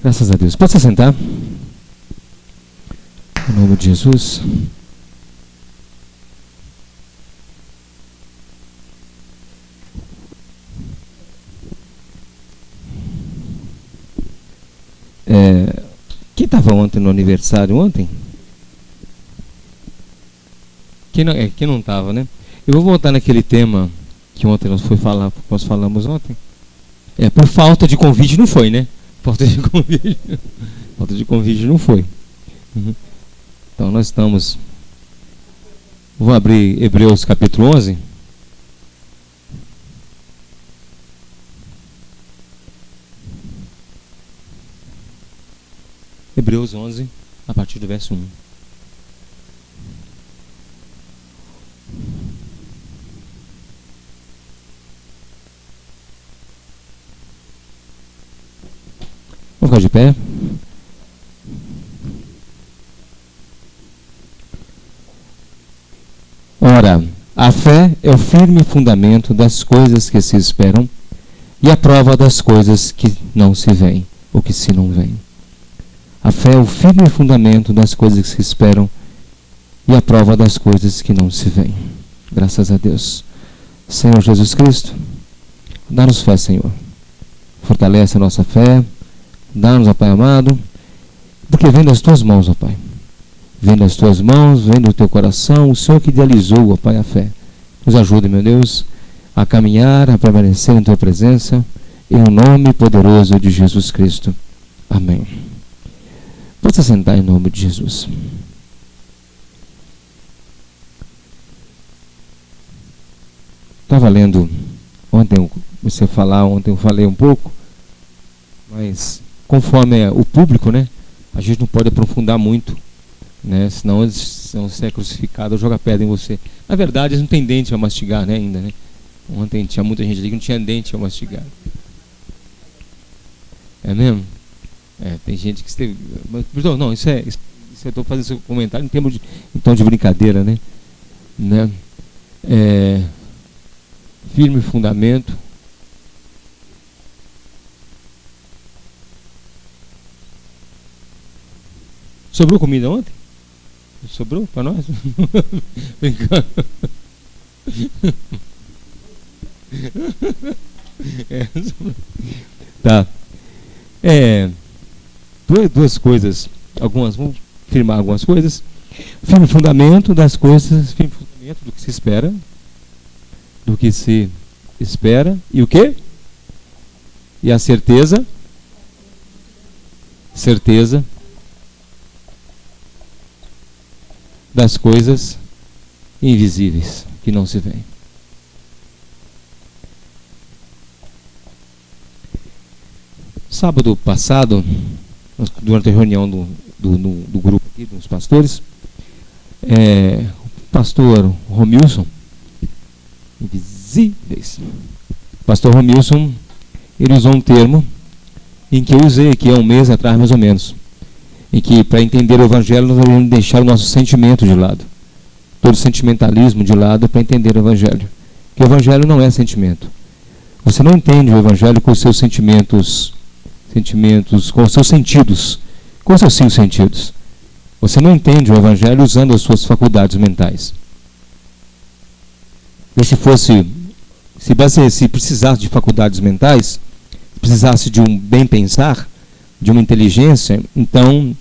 Graças a Deus. Pode se sentar. Em nome de Jesus. Quem estava ontem no aniversário ontem? Quem não estava, né? Eu vou voltar naquele tema que ontem nós falamos ontem. Por falta de convite não foi, né? Falta de convite não foi. Então nós estamos... Vou abrir Hebreus capítulo 11. Hebreus 11, a partir do verso 1. Vamos ficar de pé. Ora, a fé é o firme fundamento das coisas que se esperam e a prova das coisas que não se veem, ou que se não veem. A fé é o firme fundamento das coisas que se esperam e a prova das coisas que não se veem. Graças a Deus. Senhor Jesus Cristo, dá-nos fé, Senhor. Fortalece a nossa fé. Dá-nos, ó Pai amado, porque vem das tuas mãos, ó Pai. Vem das tuas mãos, vem do teu coração, o Senhor que idealizou, ó Pai, a fé. Nos ajude, meu Deus, a caminhar, a permanecer em tua presença, em o nome poderoso de Jesus Cristo. Amém. Pode se sentar em nome de Jesus. Estava lendo ontem eu falei um pouco, mas conforme o público, né, a gente não pode aprofundar muito, né, senão eles vão ser crucificados ou jogar pedra em você. Na verdade, eles não têm dente a mastigar, né, ainda, né? Ontem tinha muita gente ali que não tinha dente a mastigar. É mesmo? Tem gente que esteve... Não, isso eu estou fazendo esse comentário em tom de brincadeira, né? Firme fundamento. Sobrou comida ontem? Sobrou para nós? Brincando. Tá. Duas coisas. Vamos firmar algumas coisas. Firme fundamento das coisas, firme fundamento do que se espera. Do que se espera. E o quê? E a certeza. Certeza das coisas invisíveis que não se veem. Sábado passado, durante a reunião do grupo aqui, dos pastores, o pastor Romilson, invisíveis, o pastor Romilson, ele usou um termo em que eu usei aqui há um mês atrás, mais ou menos, em que para entender o evangelho nós devemos deixar o nosso sentimento de lado, todo sentimentalismo de lado para entender o evangelho, que o evangelho não é sentimento. Você não entende o evangelho com os seus sentimentos, com os seus sentidos, com os seus 5 sentidos. Você não entende o evangelho usando as suas faculdades mentais. E se precisasse de faculdades mentais, se precisasse de um bem pensar, de uma inteligência, então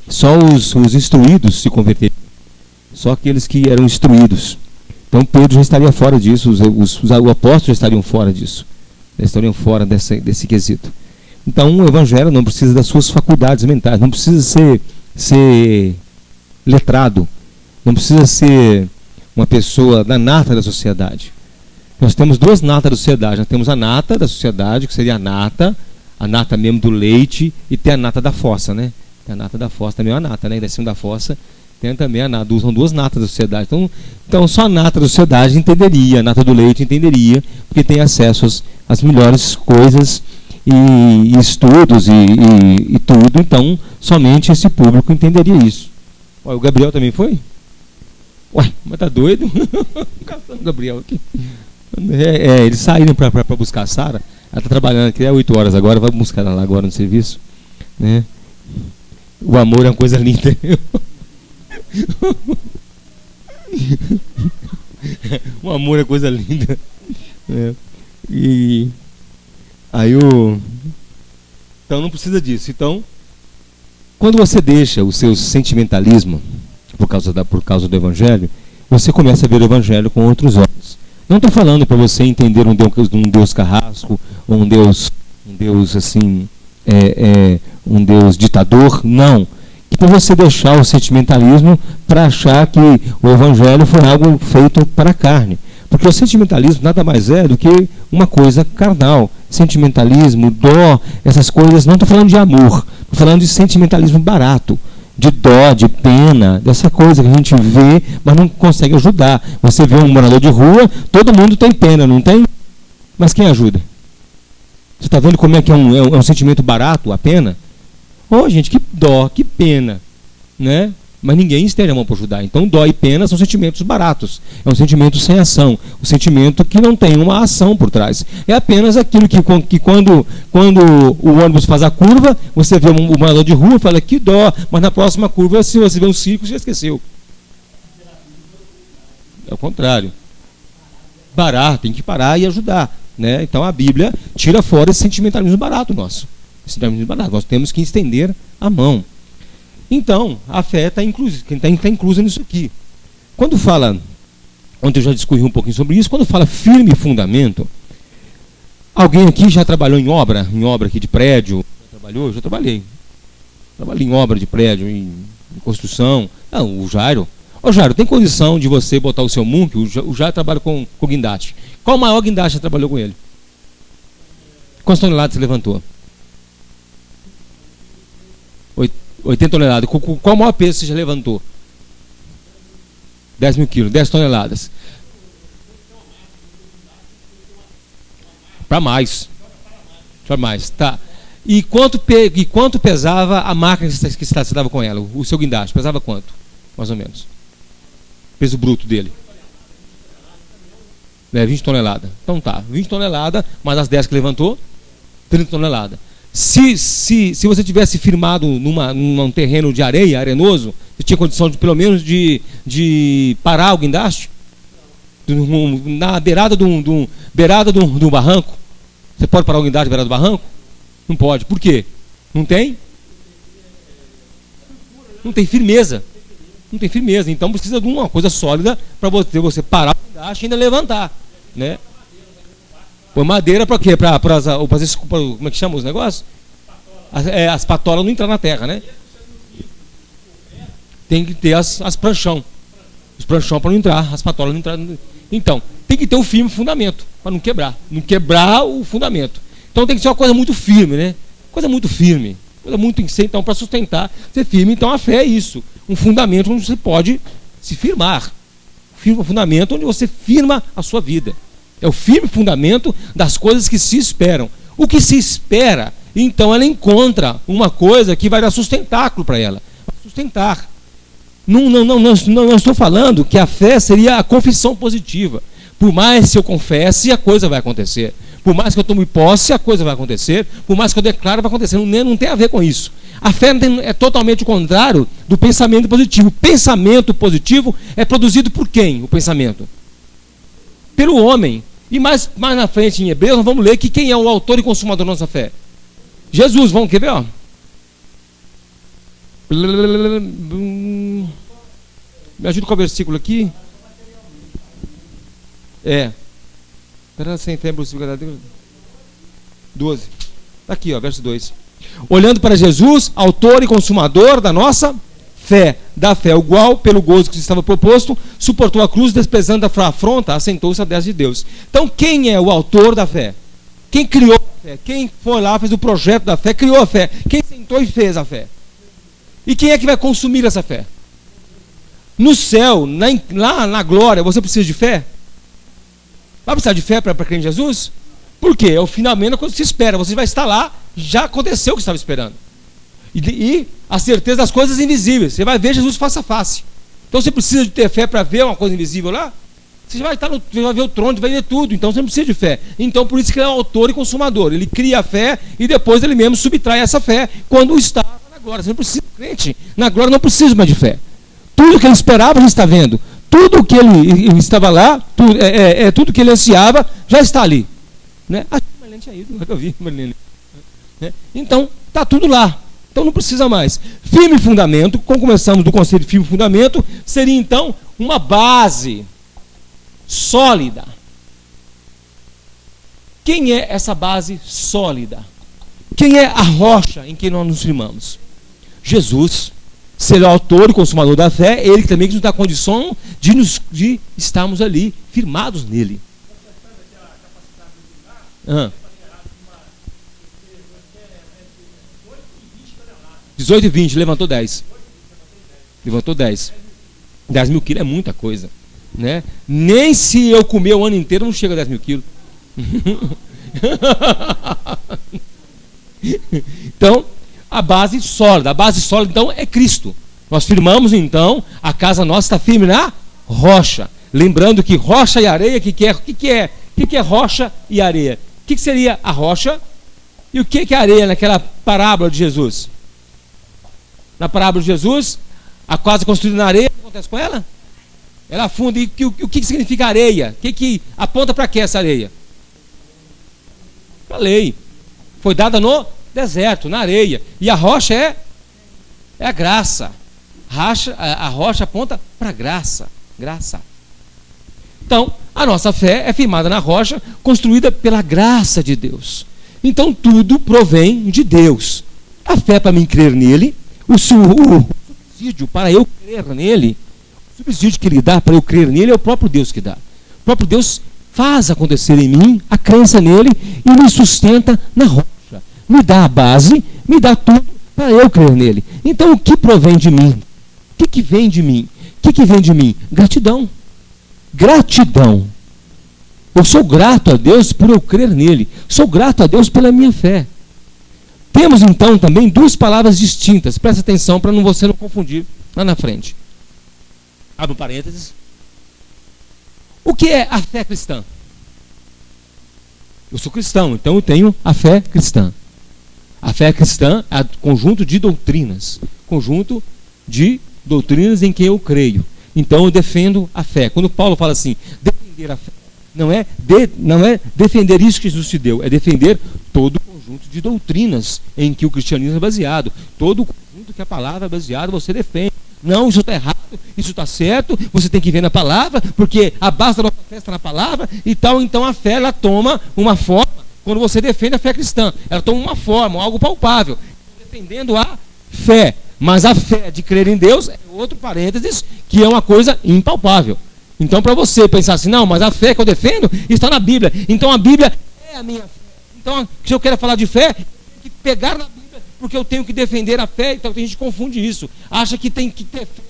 só os instruídos se converteriam. Só aqueles que eram instruídos. Então Pedro já estaria fora disso, os apóstolos já estariam fora disso. Já estariam fora desse quesito. Então o evangelho não precisa das suas faculdades mentais, não precisa ser letrado, não precisa ser uma pessoa da nata da sociedade. Nós temos 2 natas da sociedade. Nós temos a nata da sociedade, que seria a nata mesmo do leite, e tem a nata da fossa, né? A nata da fossa também é uma nata, né? E descendo da fossa tem também a nata, são 2 natas da sociedade. Então só a nata da sociedade entenderia, a nata do leite entenderia, porque tem acesso às melhores coisas e estudos e tudo, então somente esse público entenderia isso. Ué, o Gabriel também foi? Ué, mas tá doido? Caçando o Gabriel aqui. Eles saíram para buscar a Sara. Ela está trabalhando aqui, é 8 horas agora, vai buscar ela lá agora no serviço. Né? O amor é uma coisa linda. O amor é coisa linda. E aí então não precisa disso. Então, quando você deixa o seu sentimentalismo por causa do Evangelho, você começa a ver o Evangelho com outros olhos. Não estou falando para você entender um Deus carrasco, ou um Deus assim, um Deus ditador, não. E para você deixar o sentimentalismo para achar que o Evangelho foi algo feito para a carne. Porque o sentimentalismo nada mais é do que uma coisa carnal. Sentimentalismo, dó, essas coisas, não estou falando de amor, estou falando de sentimentalismo barato, de dó, de pena, dessa coisa que a gente vê, mas não consegue ajudar. Você vê um morador de rua, todo mundo tem pena, não tem? Mas quem ajuda? Você está vendo como é que é um sentimento barato, a pena? Oh, gente, que dó, que pena, né? Mas ninguém estende a mão para ajudar. Então, dó e pena são sentimentos baratos. É um sentimento sem ação. Um sentimento que não tem uma ação por trás. É apenas aquilo que quando o ônibus faz a curva, você vê um morador de rua e fala, que dó. Mas na próxima curva, se você vê um circo, você já esqueceu. É o contrário. Parar, tem que parar e ajudar. Né? Então, a Bíblia tira fora esse sentimentalismo barato nosso. Esse sentimentalismo barato. Nós temos que estender a mão. Então, a fé está inclusa nisso aqui. Quando fala, ontem eu já discorri um pouquinho sobre isso, quando fala firme fundamento, alguém aqui já trabalhou em obra aqui de prédio? Já trabalhou? Já trabalhei. Trabalhei em obra de prédio, em construção. Não, o Jairo. Ô Jairo, tem condição de você botar o seu Munk? O Jairo trabalha com guindaste. Qual o maior guindaste você trabalhou com ele? Quantas toneladas você levantou? 80 toneladas. Qual o maior peso você já levantou? 10 mil quilos, 10 toneladas. Para mais. Para mais, tá. E quanto pesava a máquina que você estava com ela? O seu guindaste, pesava quanto? Mais ou menos. Peso bruto dele. 20 toneladas. Então tá, 20 toneladas, mais as 10 que levantou, 30 toneladas. Se você tivesse firmado num terreno de areia, arenoso, você tinha condição de, pelo menos, de parar o guindaste? Na beirada de um barranco? Você pode parar o guindaste na beirada do barranco? Não pode. Por quê? Não tem? Não tem firmeza. Não tem firmeza. Então precisa de uma coisa sólida para você parar o guindaste e ainda levantar. Né? Põe madeira para quê? Como é que chama os negócios? As patolas não entrar na terra, né? Tem que ter as pranchão. Os pranchão para não entrar, as patolas não entrar. Então, tem que ter um firme fundamento, para não quebrar. Não quebrar o fundamento. Então tem que ser uma coisa muito firme, né? Coisa muito firme. Coisa muito então, para sustentar, ser firme. Então a fé é isso. Um fundamento onde você pode se firmar. Um fundamento onde você firma a sua vida. É o firme fundamento das coisas que se esperam. O que se espera, então ela encontra uma coisa que vai dar sustentáculo para ela. Sustentar. Não estou falando que a fé seria a confissão positiva. Por mais que eu confesse, a coisa vai acontecer. Por mais que eu tome posse, a coisa vai acontecer. Por mais que eu declare, vai acontecer. Não tem a ver com isso. A fé é totalmente o contrário do pensamento positivo. O pensamento positivo é produzido por quem? O pensamento? Pelo homem. E mais na frente, em Hebreus, nós vamos ler que quem é o autor e consumador da nossa fé? Jesus. Quer ver? Ó? Me ajuda com o versículo aqui. Sem fé, 12. Aqui, ó, verso 2. Olhando para Jesus, autor e consumador da nossa fé, da fé, o qual, pelo gozo que estava proposto, suportou a cruz, desprezando a afronta, assentou-se à destra de Deus. Então, quem é o autor da fé? Quem criou a fé? Quem foi lá, fez o projeto da fé, criou a fé? Quem sentou e fez a fé? E quem é que vai consumir essa fé? No céu, lá na glória, você precisa de fé? Vai precisar de fé para crer em Jesus? Por quê? É o finalmente quando se espera. Você vai estar lá, já aconteceu o que você estava esperando. E a certeza das coisas invisíveis. Você vai ver Jesus face a face. Então você precisa de ter fé para ver uma coisa invisível lá? você vai ver o trono, vai ver tudo, então você não precisa de fé. Então por isso que ele é o autor e consumador. Ele cria a fé e depois ele mesmo subtrai essa fé quando está na glória. Você não precisa, crente, na glória não precisa mais de fé. Tudo que ele esperava já está vendo. Tudo que ele estava lá, tudo que ele ansiava, já está ali. Né? A Marlene tinha ido, eu vi, Marlene. Então, está tudo lá. Então não precisa mais. Firme fundamento, como começamos do conceito de firme fundamento, seria então uma base sólida. Quem é essa base sólida? Quem é a rocha em que nós nos firmamos? Jesus. Se ele é o autor e consumador da fé, ele também nos dá a condição de estarmos ali, firmados nele. 18 e 20, levantou 10. Levantou 10. 10 mil quilos é muita coisa. Né? Nem se eu comer o ano inteiro não chega a 10 mil quilos. Então, a base sólida então é Cristo. Nós firmamos então, a casa nossa está firme na rocha. Lembrando que rocha e areia, o que é rocha e areia? O que seria a rocha e o que é areia naquela parábola de Jesus? Na parábola de Jesus, a casa construída na areia, o que acontece com ela? Ela afunda. E o que significa areia? O que aponta para que essa areia? Para a lei. Foi dada no deserto, na areia. E a rocha é a graça. A rocha aponta para a graça. Graça. Então, a nossa fé é firmada na rocha, construída pela graça de Deus. Então, tudo provém de Deus. A fé para mim crer nele, o subsídio para eu crer nele, o subsídio que ele dá para eu crer nele é o próprio Deus que dá. O próprio Deus faz acontecer em mim a crença nele e me sustenta na rocha. Me dá a base, me dá tudo para eu crer nele. Então, o que provém de mim? O que vem de mim? O que vem de mim? Gratidão. Gratidão. Eu sou grato a Deus por eu crer nele. Sou grato a Deus pela minha fé. Temos então também duas palavras distintas. Presta atenção para você não confundir lá na frente. Abre um parênteses. O que é a fé cristã? Eu sou cristão, então eu tenho a fé cristã. A fé cristã é um conjunto de doutrinas. Conjunto de doutrinas em que eu creio. Então eu defendo a fé. Quando Paulo fala assim, defender a fé, não é defender isso que Jesus te deu, é defender todo o conjunto de doutrinas em que o cristianismo é baseado. Todo o conjunto que a palavra é baseada, você defende. Não, isso está errado, isso está certo, você tem que ver na palavra, porque a base da nossa fé está na palavra e tal. Então a fé, ela toma uma forma, quando você defende a fé cristã, ela toma uma forma, algo palpável, defendendo a fé. Mas a fé de crer em Deus é outro parênteses, que é uma coisa impalpável. Então, para você pensar assim, não, mas a fé que eu defendo está na Bíblia. Então, a Bíblia é a minha fé. Então, se eu quero falar de fé, eu tenho que pegar na Bíblia, porque eu tenho que defender a fé. Então, tem gente que confunde isso. Acha que tem que ter fé.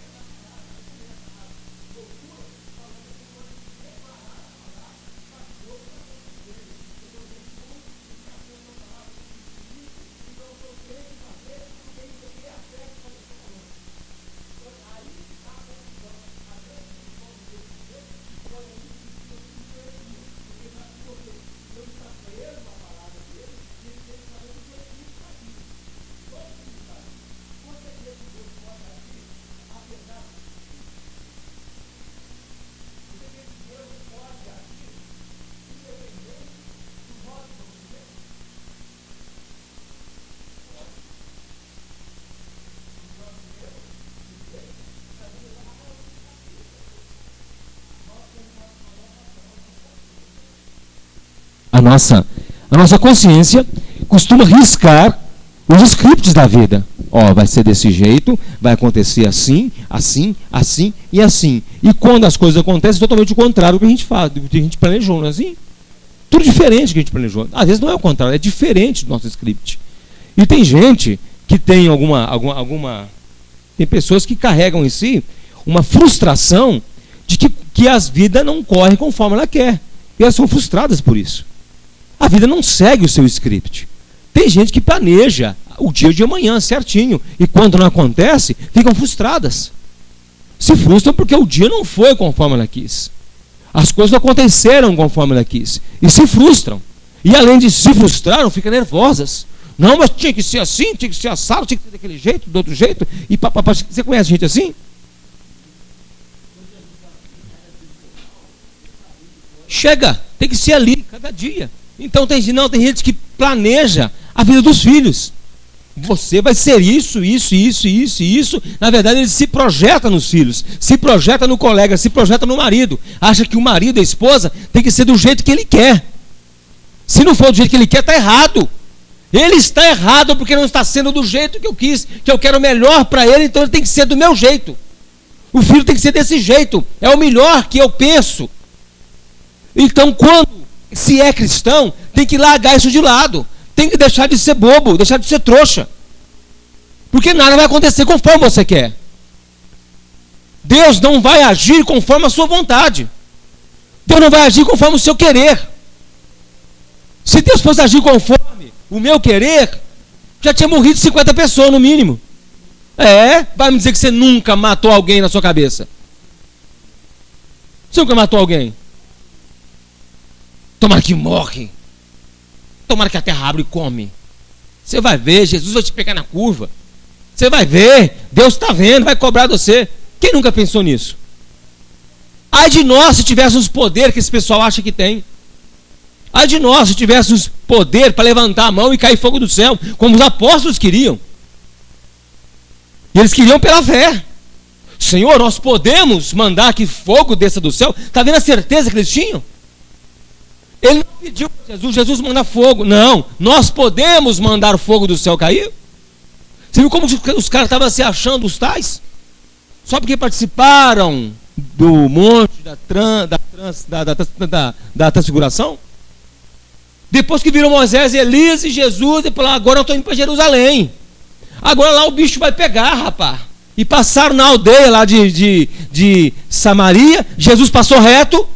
A nossa consciência costuma riscar os scripts da vida. Vai ser desse jeito, vai acontecer assim, assim, assim e assim. E quando as coisas acontecem, totalmente o contrário do que a gente faz, do que a gente planejou, não é assim? Tudo diferente do que a gente planejou. Às vezes não é o contrário, é diferente do nosso script. E tem gente que tem tem pessoas que carregam em si uma frustração de que as vidas não correm conforme ela quer. E elas são frustradas por isso. A vida não segue o seu script. Tem gente que planeja o dia de amanhã certinho e quando não acontece, ficam frustradas. Se frustram porque o dia não foi conforme ela quis. As coisas não aconteceram conforme ela quis. E se frustram. E além de se frustraram, ficam nervosas. Não, mas tinha que ser assim, tinha que ser assado, tinha que ser daquele jeito, do outro jeito. E você conhece gente assim? Chega, tem que ser ali, cada dia. Então tem gente que planeja a vida dos filhos. Você vai ser isso. Na verdade, ele se projeta nos filhos, se projeta no colega, se projeta no marido. Acha que o marido, a esposa, tem que ser do jeito que ele quer. Se não for do jeito que ele quer, está errado. Ele está errado porque não está sendo do jeito que eu quis, que eu quero melhor para ele, então ele tem que ser do meu jeito. O filho tem que ser desse jeito. É o melhor que eu penso. Então, quando se é cristão, tem que largar isso de lado. Tem que deixar de ser bobo, deixar de ser trouxa. Porque nada vai acontecer conforme você quer. Deus não vai agir conforme a sua vontade. Deus não vai agir conforme o seu querer. Se Deus fosse agir conforme o meu querer, já tinha morrido 50 pessoas no mínimo. Vai me dizer que você nunca matou alguém na sua cabeça? Você nunca matou alguém? Tomara que morre. Tomara que a terra abre e come. Você vai ver, Jesus vai te pegar na curva. Você vai ver, Deus está vendo, vai cobrar de você. Quem nunca pensou nisso? Ai de nós se tivéssemos poder que esse pessoal acha que tem. Ai de nós se tivéssemos poder para levantar a mão e cair fogo do céu, como os apóstolos queriam. E eles queriam pela fé. Senhor, nós podemos mandar que fogo desça do céu. Está vendo a certeza que eles tinham? Ele não pediu para Jesus mandar fogo. Não, nós podemos mandar fogo do céu cair. Você viu como os caras estavam se achando os tais? Só porque participaram do monte da transfiguração? Depois que viram Moisés, Elias e Jesus, e falaram, agora eu estou indo para Jerusalém. Agora lá o bicho vai pegar, rapaz. E passaram na aldeia lá de Samaria. Jesus passou reto.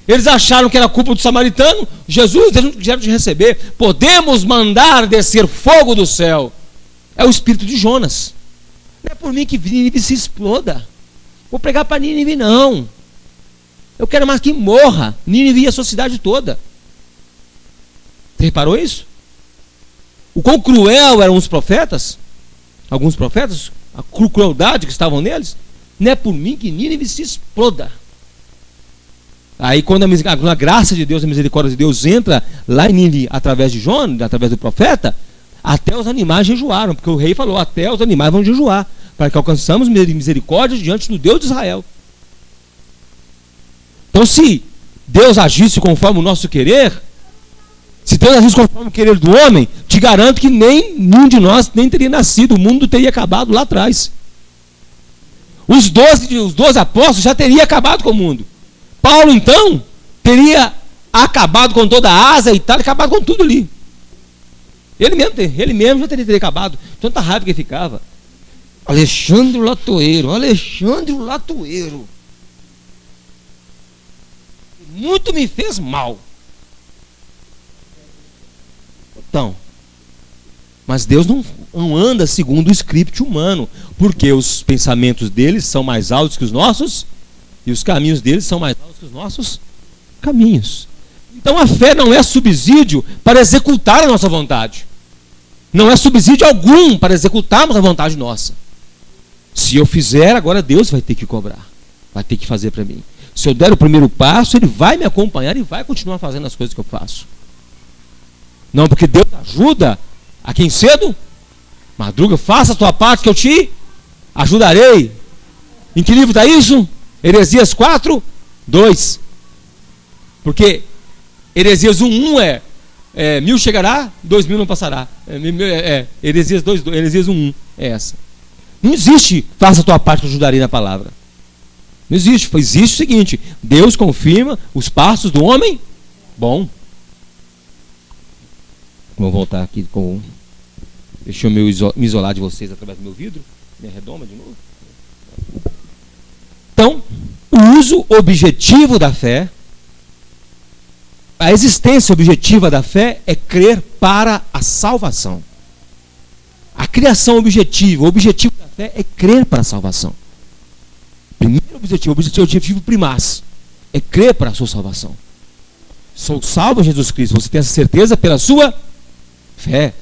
Eles acharam que era culpa do samaritano. Jesus, eles não quiseram te receber. Podemos mandar descer fogo do céu. É o espírito de Jonas. Não é por mim que Nínive se exploda. Vou pregar para Nínive, não. Eu quero mais que morra Nínive e a sociedade toda. Você reparou isso? O quão cruel eram os profetas? Alguns profetas? A crueldade que estavam neles? Não é por mim que Nínive se exploda. Aí quando a graça de Deus, a misericórdia de Deus entra lá em Nínive através de Jonas, através do profeta, até os animais jejuaram, porque o rei falou, até os animais vão jejuar, para que alcançamos misericórdia diante do Deus de Israel. Então se Deus agisse conforme o nosso querer, se Deus agisse conforme o querer do homem, te garanto que nenhum de nós nem teria nascido, o mundo teria acabado lá atrás. Os 12 apóstolos já teriam acabado com o mundo. Paulo, então, teria acabado com toda a Ásia e tal, acabado com tudo ali. Ele mesmo já teria acabado. Tanta raiva que ele ficava. Alexandre Latoeiro. Muito me fez mal. Então, mas Deus não anda segundo o script humano, porque os pensamentos deles são mais altos que os nossos, e os caminhos deles são mais altos que os nossos caminhos. Então a fé não é subsídio para executar a nossa vontade. Não é subsídio algum para executarmos a vontade nossa. Se eu fizer, agora Deus vai ter que cobrar. Vai ter que fazer para mim. Se eu der o primeiro passo, Ele vai me acompanhar e vai continuar fazendo as coisas que eu faço. Não, porque Deus ajuda a quem cedo madruga. Faça a tua parte que eu te ajudarei. Em que livro está isso? Heresias 4, 2. Porque Heresias 1 é 1000 chegará, 2000 não passará. Heresias 2, Heresias 1 é essa. Não existe, faça a tua parte que eu ajudarei na palavra. Não existe. Existe o seguinte: Deus confirma os passos do homem bom. Vou voltar aqui com. Deixa eu me isolar de vocês através do meu vidro. Me arredoma de novo. Então, o uso objetivo da fé, a existência objetiva da fé é crer para a salvação. A criação objetiva, o objetivo da fé é crer para a salvação. Primeiro objetivo primaz. é crer para a sua salvação. Sou salvo em Jesus Cristo. Você tem essa certeza pela sua fé.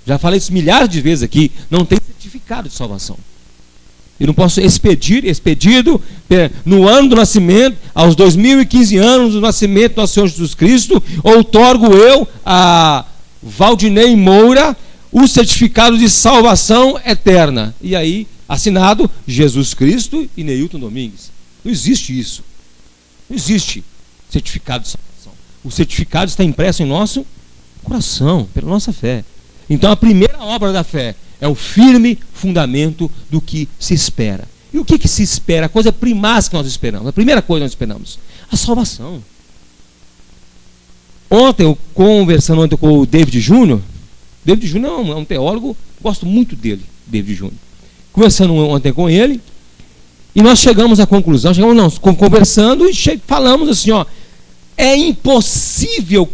Já falei isso milhares de vezes aqui. Não tem certificado de salvação. Eu não posso expedido no ano do nascimento, aos 2015 anos do nascimento do nosso Senhor Jesus Cristo, outorgo eu a Valdinei Moura o certificado de salvação eterna. E aí, assinado Jesus Cristo e Neilton Domingues. Não existe isso. Não existe certificado de salvação. O certificado está impresso em nosso coração, pela nossa fé. Então a primeira obra da fé é o firme fundamento do que se espera. E o que se espera? A coisa primaz que nós esperamos. A primeira coisa que nós esperamos, a salvação. Ontem, eu conversando com o David Júnior. David Júnior é um teólogo, gosto muito dele, David Júnior. Conversando ontem com ele, e nós chegamos à conclusão, conversando e falamos assim, ó, é impossível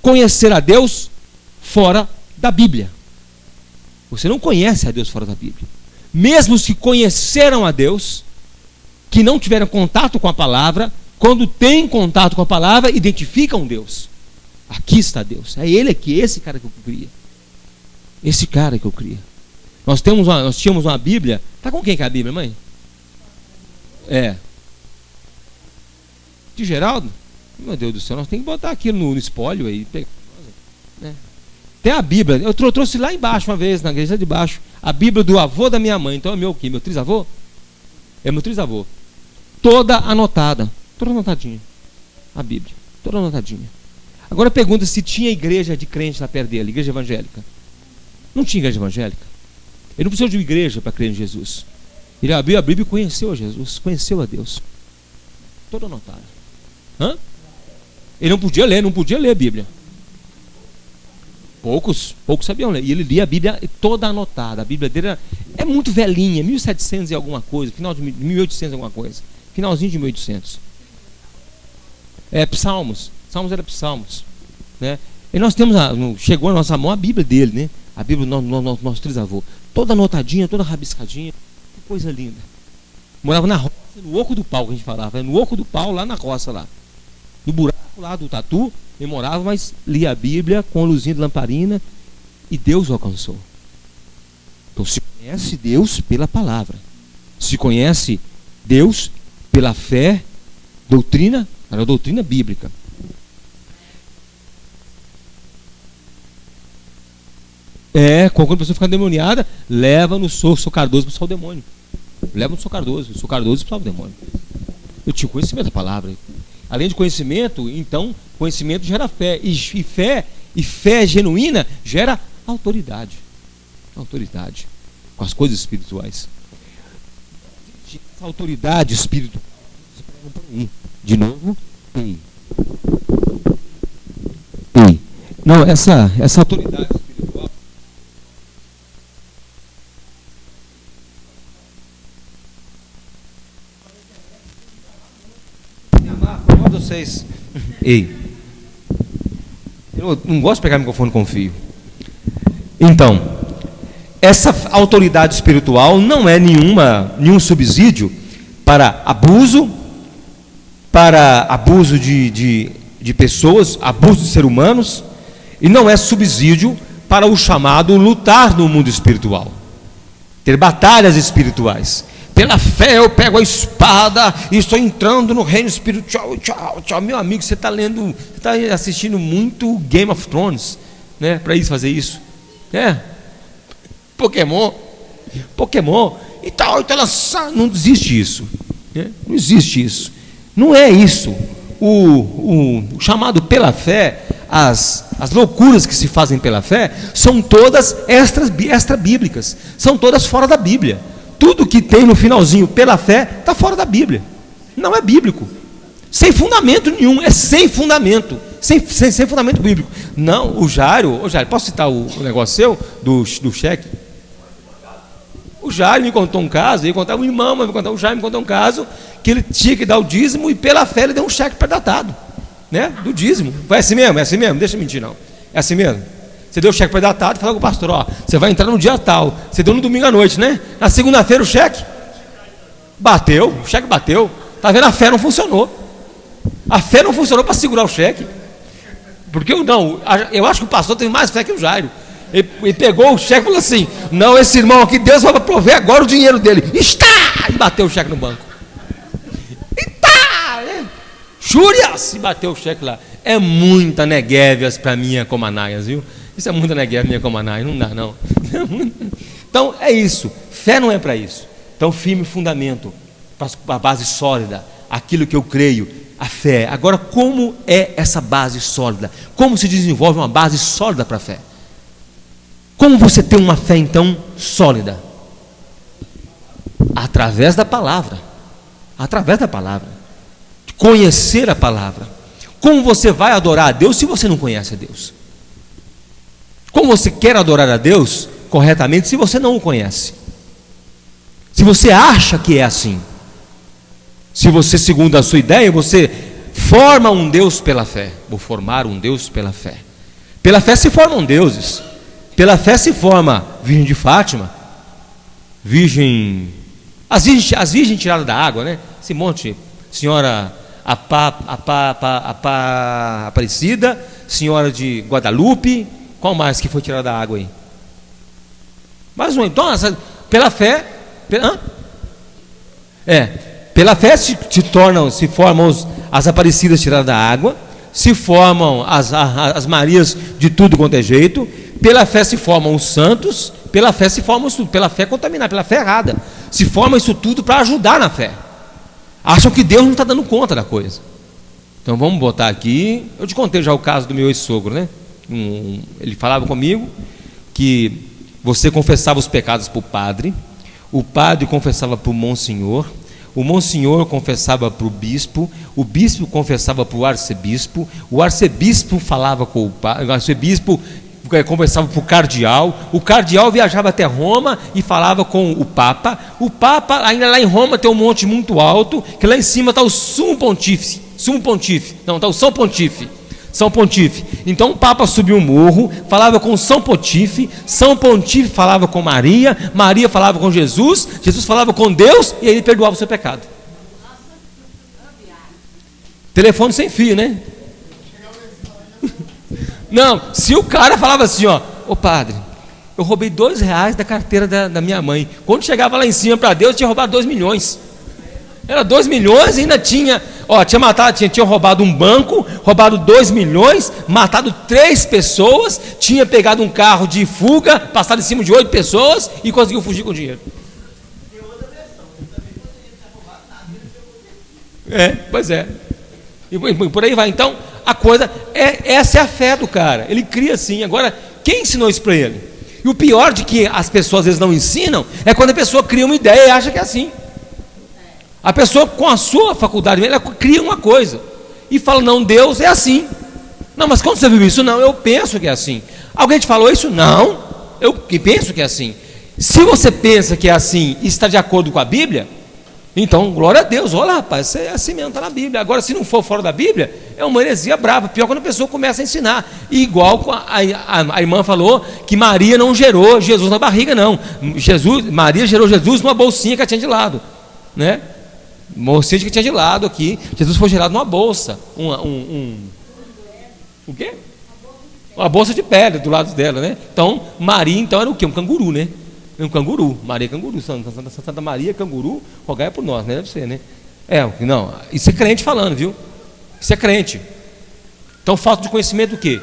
conhecer a Deus fora da Bíblia. Você não conhece a Deus fora da Bíblia. Mesmo os que conheceram a Deus, que não tiveram contato com a palavra, quando têm contato com a palavra, identificam Deus. Aqui está Deus. É Ele aqui, esse cara que eu queria. Esse cara que eu queria. Nós tínhamos uma Bíblia. Tá com quem que é a Bíblia, mãe? De Geraldo? Meu Deus do céu, nós temos que botar aqui no espólio aí. Né? Tem a Bíblia. Eu trouxe lá embaixo uma vez, na igreja de baixo, a Bíblia do avô da minha mãe. Então é meu o quê? Meu trisavô? É meu trisavô. Toda anotada. Toda anotadinha. A Bíblia. Toda anotadinha. Agora pergunta se tinha igreja de crente lá perto dele, igreja evangélica. Não tinha igreja evangélica. Ele não precisou de uma igreja para crer em Jesus. Ele abriu a Bíblia e conheceu a Jesus, conheceu a Deus. Toda anotada. Ele não podia ler a Bíblia. Poucos sabiam ler. E ele lia a Bíblia toda anotada. A Bíblia dele é muito velhinha, 1700 e alguma coisa, final de 1800 e alguma coisa. Finalzinho de 1800. Psalmos. Salmos era Psalmos. Né? E nós temos, chegou a nossa mão a Bíblia dele, né? A Bíblia do nosso trisavô. Toda anotadinha, toda rabiscadinha. Que coisa linda. Morava na roça, no oco do pau que a gente falava. No oco do pau, lá na roça, lá. No buraco lá do tatu, ele morava, mas lia a Bíblia com a luzinha de lamparina e Deus o alcançou. Então se conhece Deus pela palavra. Se conhece Deus pela fé, doutrina, era a doutrina bíblica. Quando a pessoa fica endemoniada, leva no Sou Cardoso para expulsar o demônio. Leva no Sou Cardoso expulsar o demônio. Eu tinha conhecimento da palavra. Além de conhecimento, então, conhecimento gera fé. E fé genuína gera autoridade. Autoridade com as coisas espirituais. Essa autoridade espiritual. De novo. Não, essa autoridade espiritual. Vocês. Eu não gosto de pegar o microfone com fio. Então, essa autoridade espiritual não é nenhum subsídio para abuso de pessoas, abuso de seres humanos, e não é subsídio para o chamado lutar no mundo espiritual, ter batalhas espirituais. Pela fé eu pego a espada e estou entrando no reino espiritual. Tchau. Meu amigo, você está assistindo muito Game of Thrones, né? Para isso fazer isso, Pokémon e tal, então não existe isso, né? Não existe isso. Não é isso. O chamado pela fé, as loucuras que se fazem pela fé são todas extra bíblicas, são todas fora da Bíblia. Tudo que tem no finalzinho pela fé está fora da Bíblia. Não é bíblico. Sem fundamento nenhum. É sem fundamento. Sem fundamento bíblico. Não, o Jairo, posso citar o negócio seu do cheque? O Jairo me contou um caso, o Jairo me contou um caso que ele tinha que dar o dízimo e pela fé ele deu um cheque pré-datado, né? Do dízimo. Foi assim mesmo? É assim mesmo? Deixa eu mentir, não. É assim mesmo? Você deu o cheque pré-datado e falou com o pastor, você vai entrar no dia tal. Você deu no domingo à noite, né? Na segunda-feira o cheque. Bateu, o cheque bateu. Está vendo? A fé não funcionou. A fé não funcionou para segurar o cheque. Porque eu acho que o pastor tem mais fé que o Jairo. Ele pegou o cheque e falou assim: não, esse irmão aqui, Deus vai prover agora o dinheiro dele. Está! E bateu o cheque no banco. Está! Chúrias! E bateu o cheque lá. É muita neguévias para minha Comanaias, viu? Isso é muita neguévia minha Comanaias, não dá não. Então é isso. Fé não é para isso. Então, firme fundamento, para a base sólida, aquilo que eu creio, a fé. Agora, como é essa base sólida? Como se desenvolve uma base sólida para a fé? Como você tem uma fé, então, sólida? Através da palavra. Através da palavra. Conhecer a palavra. Como você vai adorar a Deus se você não conhece a Deus? Como você quer adorar a Deus corretamente se você não o conhece? Se você acha que é assim, se você, segundo a sua ideia, você forma um Deus pela fé. Vou formar um Deus pela fé. Pela fé se formam deuses. Pela fé se forma Virgem de Fátima, as virgens tiradas da água, né? Esse monte, Senhora Aparecida, Senhora de Guadalupe, qual mais que foi tirada da água aí? Mais um. Então, pela fé, pela fé se formam as Aparecidas tiradas da água, se formam as Marias de tudo quanto é jeito. Pela fé se formam os santos, pela fé se formam isso tudo, pela fé contaminada, pela fé errada. Se forma isso tudo para ajudar na fé. Acham que Deus não está dando conta da coisa. Então vamos botar aqui. Eu te contei já o caso do meu ex-sogro, né? Ele falava comigo que você confessava os pecados para o padre confessava para o monsenhor confessava para o bispo confessava para o arcebispo falava com o arcebispo conversava para o cardeal viajava até Roma e falava com o Papa, ainda lá em Roma tem um monte muito alto, que lá em cima está o São Pontífice, então o Papa subiu um morro, falava com o São Pontífice falava com Maria falava com Jesus falava com Deus, e aí ele perdoava o seu pecado. Telefone sem fio, né? Não, se o cara falava assim, ô padre, eu roubei R$2 da carteira da minha mãe. Quando chegava lá em cima para Deus, tinha roubado 2 milhões. Era 2 milhões e ainda tinha roubado um banco, roubado 2 milhões, matado 3 pessoas, tinha pegado um carro de fuga, passado em cima de 8 pessoas e conseguiu fugir com o dinheiro. Pois é. E por aí vai. Então, a coisa, essa é a fé do cara. Ele cria assim. Agora, quem ensinou isso para ele? E o pior de que as pessoas às vezes não ensinam é quando a pessoa cria uma ideia e acha que é assim. A pessoa, com a sua faculdade, ela cria uma coisa e fala: não, Deus é assim. Não, mas quando você viu isso? Não, eu penso que é assim. Alguém te falou isso? Não, eu penso que é assim. Se você pensa que é assim e está de acordo com a Bíblia, então, glória a Deus, olha rapaz, é assim mesmo, está na Bíblia. Agora, se não for fora da Bíblia, é uma heresia brava. Pior quando a pessoa começa a ensinar. E igual a irmã falou que Maria não gerou Jesus na barriga, não. Maria gerou Jesus numa bolsinha que ela tinha de lado, né? Bolsinha que tinha de lado aqui. Jesus foi gerado numa bolsa. O quê? Uma bolsa de pedra do lado dela, né? Então, Maria então era o quê? Um canguru, né? Um canguru, Maria canguru, Santa Maria canguru, rogai por nós, né? Deve ser, né? Não, isso é crente falando, viu? Isso é crente. Então, falta de conhecimento o quê?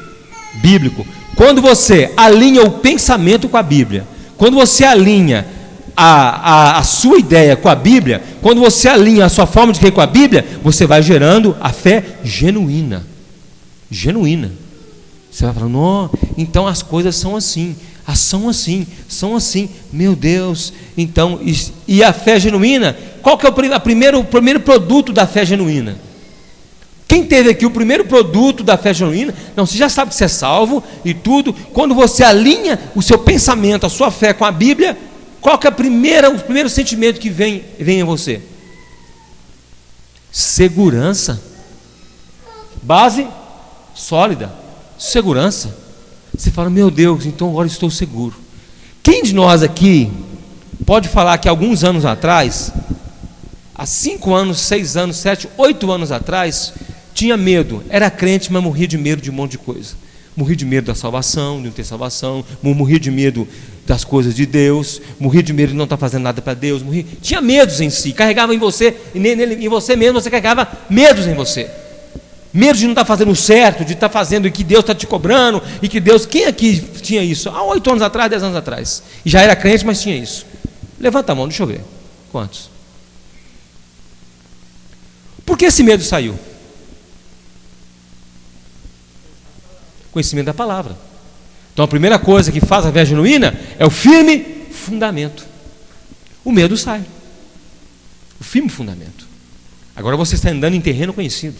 Bíblico. Quando você alinha o pensamento com a Bíblia, quando você alinha a sua ideia com a Bíblia, quando você alinha a sua forma de crer com a Bíblia, você vai gerando a fé genuína. Você vai falando: oh, então as coisas são assim. São assim, meu Deus. Então, e a fé genuína, qual que é o primeiro produto da fé genuína? Quem teve aqui o primeiro produto da fé genuína? Não, você já sabe que você é salvo e tudo. Quando você alinha o seu pensamento, a sua fé com a Bíblia, qual que é o primeiro sentimento que vem em você? Segurança. Base sólida. Segurança. Você fala: meu Deus, então agora estou seguro. Quem de nós aqui pode falar que alguns anos atrás há 5 anos, 6 anos, 7, 8 anos atrás, tinha medo, era crente, mas morria de medo de um monte de coisa. Morria de medo da salvação, de não ter salvação, morria de medo das coisas de Deus, morria de medo de não estar fazendo nada para Deus, tinha medos em si, carregava em você, em você mesmo, você carregava medos em você. Medo de não estar fazendo o certo, de estar fazendo o que Deus está te cobrando, e que Deus, quem aqui tinha isso? Há 8 anos atrás, 10 anos atrás, e já era crente, mas tinha isso. Levanta a mão, deixa eu ver, quantos? Por que esse medo saiu? Conhecimento da palavra. Então a primeira coisa que faz a fé genuína é o firme fundamento. O medo sai. O firme fundamento. Agora você está andando em terreno conhecido.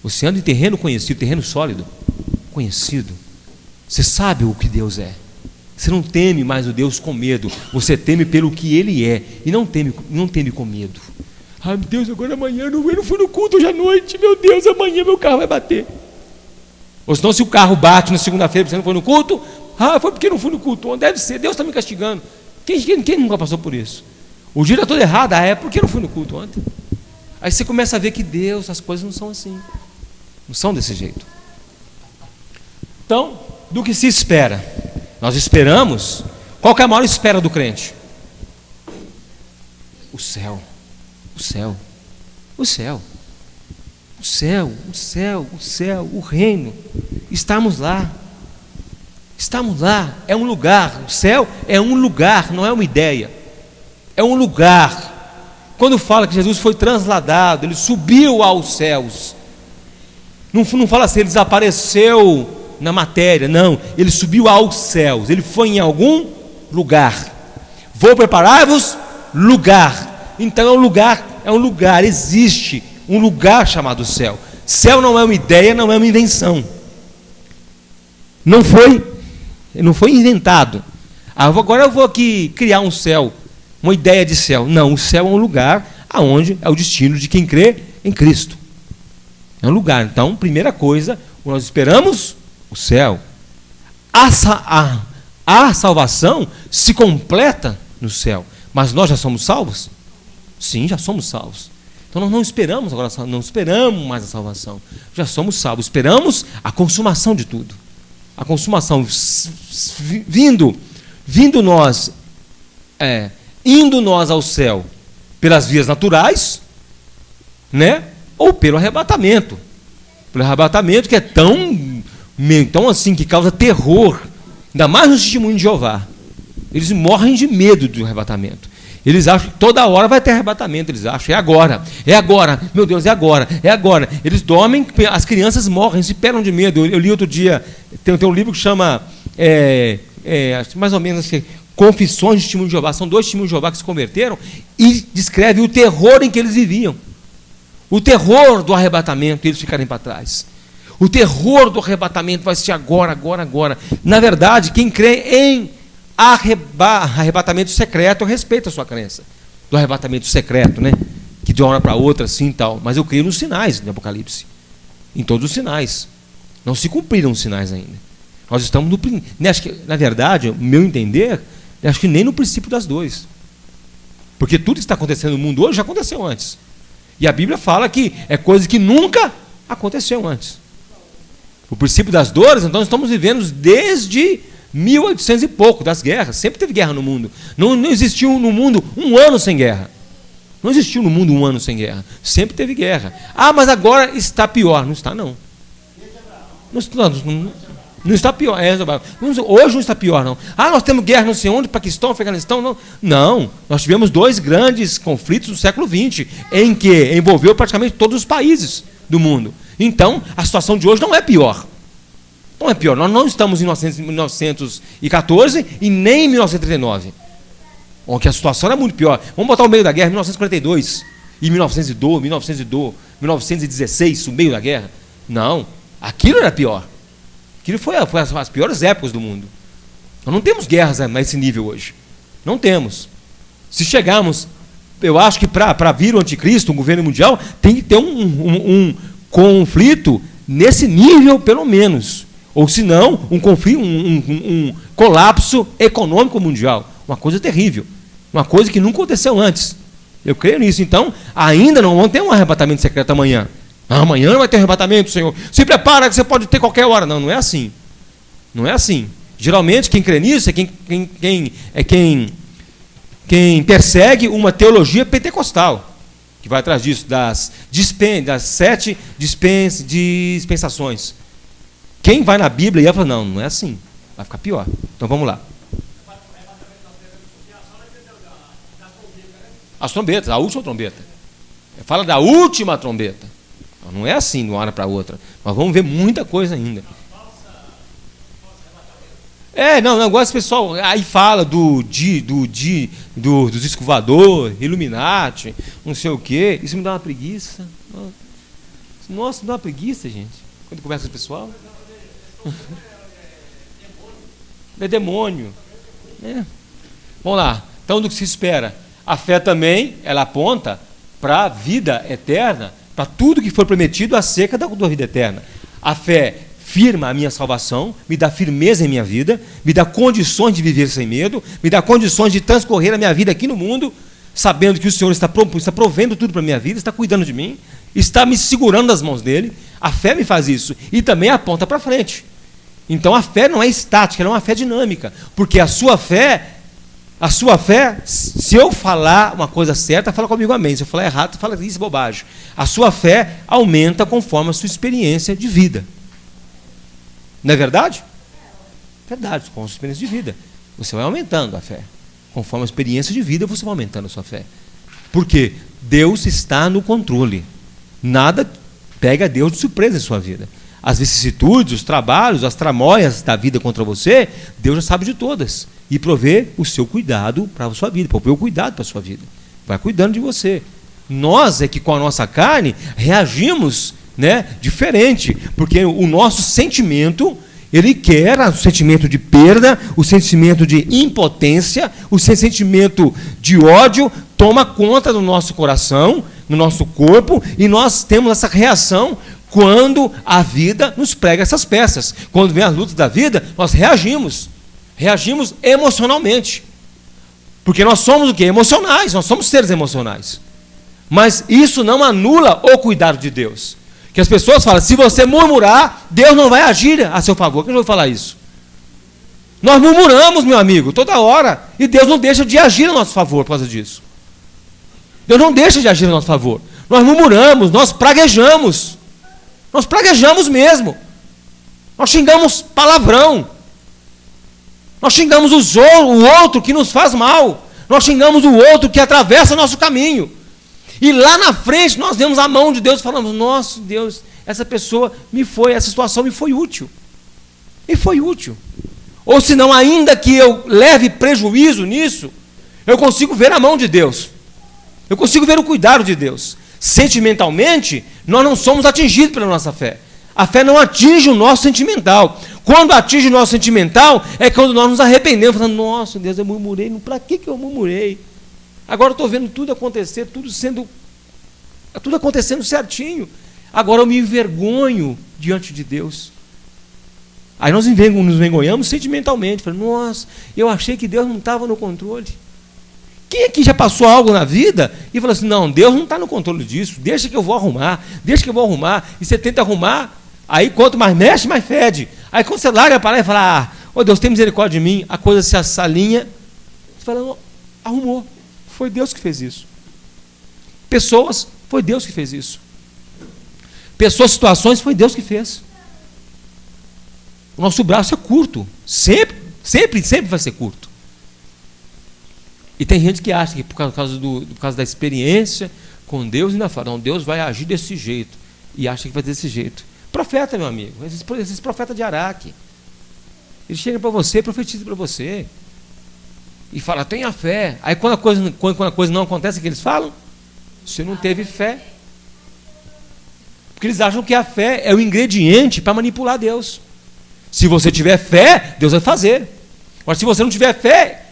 Você anda em terreno conhecido, terreno sólido, conhecido. Você sabe o que Deus é. Você não teme mais o Deus com medo. Você teme pelo que Ele é. E não teme com medo. Ai, meu Deus, agora amanhã eu não fui no culto hoje à noite. Meu Deus, amanhã meu carro vai bater. Ou senão, se o carro bate na segunda-feira, você não foi no culto, foi porque não fui no culto. Deve ser, Deus está me castigando. Quem nunca passou por isso? O dia está todo errado, é porque não fui no culto ontem. Aí você começa a ver que Deus, as coisas não são assim. Não são desse jeito. Então, do que se espera? Nós esperamos, qual que é a maior espera do crente? O céu. O céu. O céu. O céu, o céu, o céu, o reino. Estamos lá. Estamos lá. É um lugar. O céu é um lugar, não é uma ideia. É um lugar. Quando fala que Jesus foi transladado, ele subiu aos céus. Não fala assim, ele desapareceu na matéria. Não, ele subiu aos céus. Ele foi em algum lugar. Vou preparar-vos lugar. Então é um lugar, existe um lugar chamado céu. Céu não é uma ideia, não é uma invenção. Não foi inventado. Agora eu vou aqui criar um céu, uma ideia de céu. Não, o céu é um lugar aonde é o destino de quem crê em Cristo. É um lugar. Então, primeira coisa, nós esperamos o céu. A salvação se completa no céu. Mas nós já somos salvos? Sim, já somos salvos. Então nós não esperamos agora, não esperamos mais a salvação. Já somos salvos. Esperamos a consumação de tudo. A consumação vindo nós, indo nós ao céu pelas vias naturais, né? Ou pelo arrebatamento. Pelo arrebatamento que é tão assim, que causa terror, ainda mais no testemunho de Jeová. Eles morrem de medo do arrebatamento. Eles acham que toda hora vai ter arrebatamento. Eles acham, é agora, meu Deus, é agora. Eles dormem, as crianças morrem, se pegam de medo. Eu li outro dia, tem um livro que chama, mais ou menos assim, Confissões de Testemunho de Jeová. São 2 testemunhos de Jeová que se converteram e descreve o terror em que eles viviam. O terror do arrebatamento, eles ficarem para trás. O terror do arrebatamento vai ser agora. Na verdade, quem crê em arrebatamento secreto, eu respeito a sua crença do arrebatamento secreto, né? Que de uma hora para outra, assim e tal. Mas eu creio nos sinais do Apocalipse. Em todos os sinais. Não se cumpriram os sinais ainda. Nós estamos na verdade, o meu entender, acho que nem no princípio das dores. Porque tudo que está acontecendo no mundo hoje já aconteceu antes. E a Bíblia fala que é coisa que nunca aconteceu antes. O princípio das dores, então, estamos vivendo desde 1800 e pouco, das guerras. Sempre teve guerra no mundo. Não existiu no mundo um ano sem guerra. Não existiu no mundo um ano sem guerra. Sempre teve guerra. Mas agora está pior. Não está, não. Não está pior. Hoje não está pior, não. Nós temos guerra não sei onde, Paquistão, Afeganistão. Não. Nós tivemos 2 grandes conflitos no século XX, em que envolveu praticamente todos os países do mundo. Então, a situação de hoje não é pior. Não é pior, nós não estamos em 1914 e nem em 1939, onde a situação era muito pior. Vamos botar o meio da guerra, 1942, e 1916, o meio da guerra. Não, aquilo era pior. Aquilo foi as piores épocas do mundo. Nós não temos guerras nesse nível hoje. Não temos. Se chegarmos, eu acho que para vir o anticristo, um governo mundial, tem que ter um conflito nesse nível, pelo menos. Ou se não, um colapso econômico mundial. Uma coisa terrível. Uma coisa que nunca aconteceu antes. Eu creio nisso. Então, ainda não vão ter um arrebatamento secreto amanhã. Amanhã não vai ter arrebatamento, Senhor. Se prepara que você pode ter qualquer hora. Não, não é assim. Não é assim. Geralmente, quem crê nisso é quem persegue uma teologia pentecostal, que vai atrás disso, das 7 dispensações. Quem vai na Bíblia e fala, não, não é assim. Vai ficar pior. Então vamos lá. As trombetas, a última trombeta. Fala da última trombeta. Não é assim de uma hora para outra. Mas vamos ver muita coisa ainda. Não, negócio pessoal. Aí fala dos disco voador, Illuminati, não sei o quê. Isso me dá uma preguiça. Nossa, me dá uma preguiça, gente. Quando conversa com o pessoal. É demônio. Vamos lá. Então, do que se espera? A fé também, ela aponta para a vida eterna, para tudo que foi prometido acerca da vida eterna. A fé firma a minha salvação, me dá firmeza em minha vida, me dá condições de viver sem medo, me dá condições de transcorrer a minha vida aqui no mundo, sabendo que o Senhor está provendo tudo para a minha vida, está cuidando de mim, está me segurando nas mãos dele. A fé me faz isso e também aponta para frente. Então a fé não é estática, ela é uma fé dinâmica, porque a sua fé, se eu falar uma coisa certa, fala comigo amém. Se eu falar errado, fala isso, bobagem. A sua fé aumenta conforme a sua experiência de vida. Não é verdade? Verdade, com a sua experiência de vida. Você vai aumentando a fé. Conforme a experiência de vida, você vai aumentando a sua fé. Por quê? Deus está no controle. Nada pega Deus de surpresa em sua vida. As vicissitudes, os trabalhos, as tramóias da vida contra você, Deus já sabe de todas. E provê o seu cuidado para a sua vida, provê o cuidado para a sua vida. Vai cuidando de você. Nós é que com a nossa carne reagimos, diferente, porque o nosso sentimento, ele quer o sentimento de perda, o sentimento de impotência, o sentimento de ódio toma conta do nosso coração, no nosso corpo, e nós temos essa reação quando a vida nos prega essas peças. Quando vem as lutas da vida, nós reagimos emocionalmente, porque nós somos o quê? Emocionais, nós somos seres emocionais. Mas isso não anula o cuidado de Deus. Que as pessoas falam, se você murmurar, Deus não vai agir a seu favor. Quem vai falar isso? Nós murmuramos, meu amigo, toda hora, e Deus não deixa de agir a nosso favor por causa disso. Deus não deixa de agir a nosso favor. Nós murmuramos, nós praguejamos mesmo. Nós xingamos palavrão. Nós xingamos o outro que nos faz mal. Nós xingamos o outro que atravessa o nosso caminho. E lá na frente nós vemos a mão de Deus e falamos, nossa Deus, essa situação me foi útil. Me foi útil. Ou senão, ainda que eu leve prejuízo nisso, eu consigo ver a mão de Deus. Eu consigo ver o cuidado de Deus. Sentimentalmente, nós não somos atingidos pela nossa fé. A fé não atinge o nosso sentimental. Quando atinge o nosso sentimental, é quando nós nos arrependemos, falando, nossa Deus, eu murmurei, para que eu murmurei? Agora eu estou vendo tudo acontecer, tudo acontecendo certinho. Agora eu me envergonho diante de Deus. Aí nós nos envergonhamos sentimentalmente. Falando, nossa, eu achei que Deus não estava no controle. Quem aqui já passou algo na vida e falou assim, não, Deus não está no controle disso, deixa que eu vou arrumar. E você tenta arrumar, aí quanto mais mexe, mais fede. Aí quando você larga para lá e fala, Deus tem misericórdia de mim, a coisa se assalinha. Você fala, arrumou. Foi Deus que fez isso. Pessoas, foi Deus que fez isso. Pessoas, situações, foi Deus que fez. O nosso braço é curto. Sempre vai ser curto. E tem gente que acha que por causa da experiência com Deus, ainda fala, não, Deus vai agir desse jeito. E acha que vai desse jeito. Profeta, meu amigo, esses profetas de Araque. Ele chega para você, profetiza para você. E fala, tenha fé. Aí quando a coisa não acontece, o que eles falam? Você não teve fé. Porque eles acham que a fé é o ingrediente para manipular Deus. Se você tiver fé, Deus vai fazer. Mas se você não tiver fé,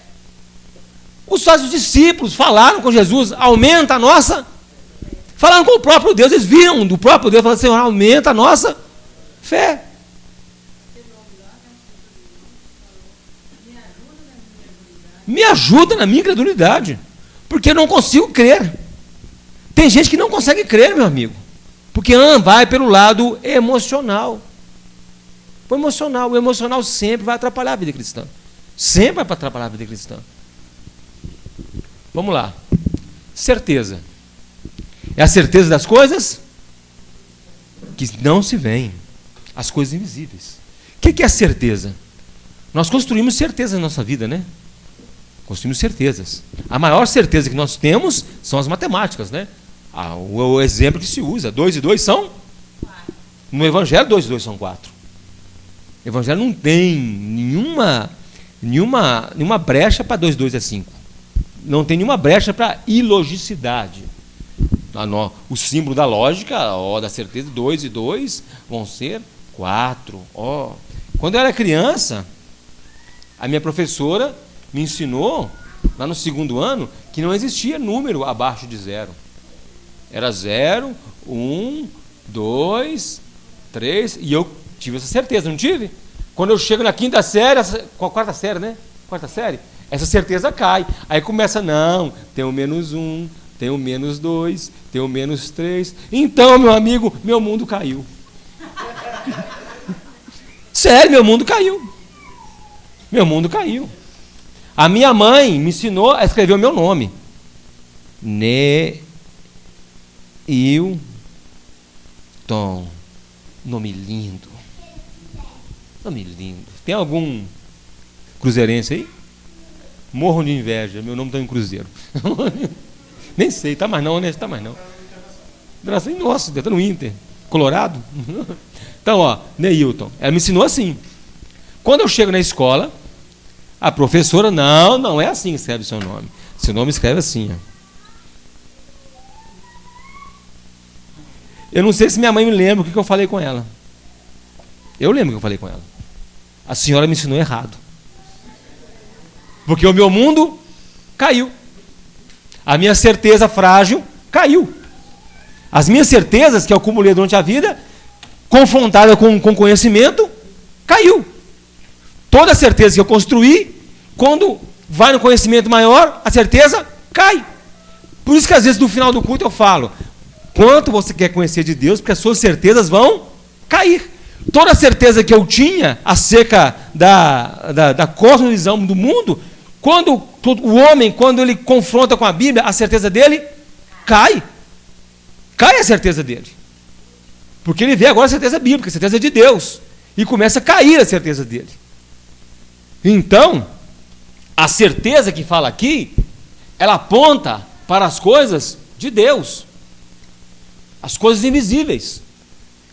os discípulos falaram com Jesus, aumenta a nossa. Falaram com o próprio Deus, eles viram do próprio Deus, falaram, Senhor, aumenta a nossa fé. Me ajuda na minha incredulidade, porque eu não consigo crer. Tem gente que não consegue crer, meu amigo, porque vai pelo lado emocional. O emocional sempre vai atrapalhar a vida cristã. Sempre vai atrapalhar a vida cristã. Vamos lá. Certeza. É a certeza das coisas que não se veem, as coisas invisíveis. O que é a certeza? Nós construímos certeza na nossa vida, né? Construímos certezas. A maior certeza que nós temos são as matemáticas, né? O exemplo que se usa, 2 e 2 são? No Evangelho, 2 e 2 são 4. O Evangelho não tem nenhuma brecha para 2 e 2 é 5. Não tem nenhuma brecha para ilogicidade. O símbolo da lógica, da certeza, 2 e 2 vão ser 4. Quando eu era criança, a minha professora me ensinou, lá no 2º ano, que não existia número abaixo de 0. Era 0, 1, 2, 3, e eu tive essa certeza, não tive? Quando eu chego na 5ª série, 4ª série, né? 4ª série, essa certeza cai. Aí começa, não, tem o -1, tem o -2, tem o -3. Então, meu amigo, meu mundo caiu. Sério, meu mundo caiu. Meu mundo caiu. A minha mãe me ensinou a escrever o meu nome. Neilton. Nome lindo. Nome lindo. Tem algum cruzeirense aí? Morro de inveja. Meu nome está em cruzeiro. Nem sei, tá mais não, né? Tá mais não. Nossa, está no Inter. Colorado? Então, Neilton. Ela me ensinou assim. Quando eu chego na escola, a professora, não é assim que escreve o seu nome. Seu nome escreve assim, Eu não sei se minha mãe me lembra o que eu falei com ela. Eu lembro o que eu falei com ela. A senhora me ensinou errado. Porque o meu mundo caiu. A minha certeza frágil caiu. As minhas certezas que eu acumulei durante a vida, confrontada com conhecimento, caiu. Toda a certeza que eu construí, quando vai no conhecimento maior, a certeza cai. Por isso que às vezes no final do culto eu falo, quanto você quer conhecer de Deus, porque as suas certezas vão cair. Toda a certeza que eu tinha acerca da cosmovisão do mundo, quando o homem, quando ele confronta com a Bíblia, a certeza dele cai. Cai a certeza dele. Porque ele vê agora a certeza bíblica, a certeza de Deus. E começa a cair a certeza dele. Então, a certeza que fala aqui, ela aponta para as coisas de Deus. As coisas invisíveis.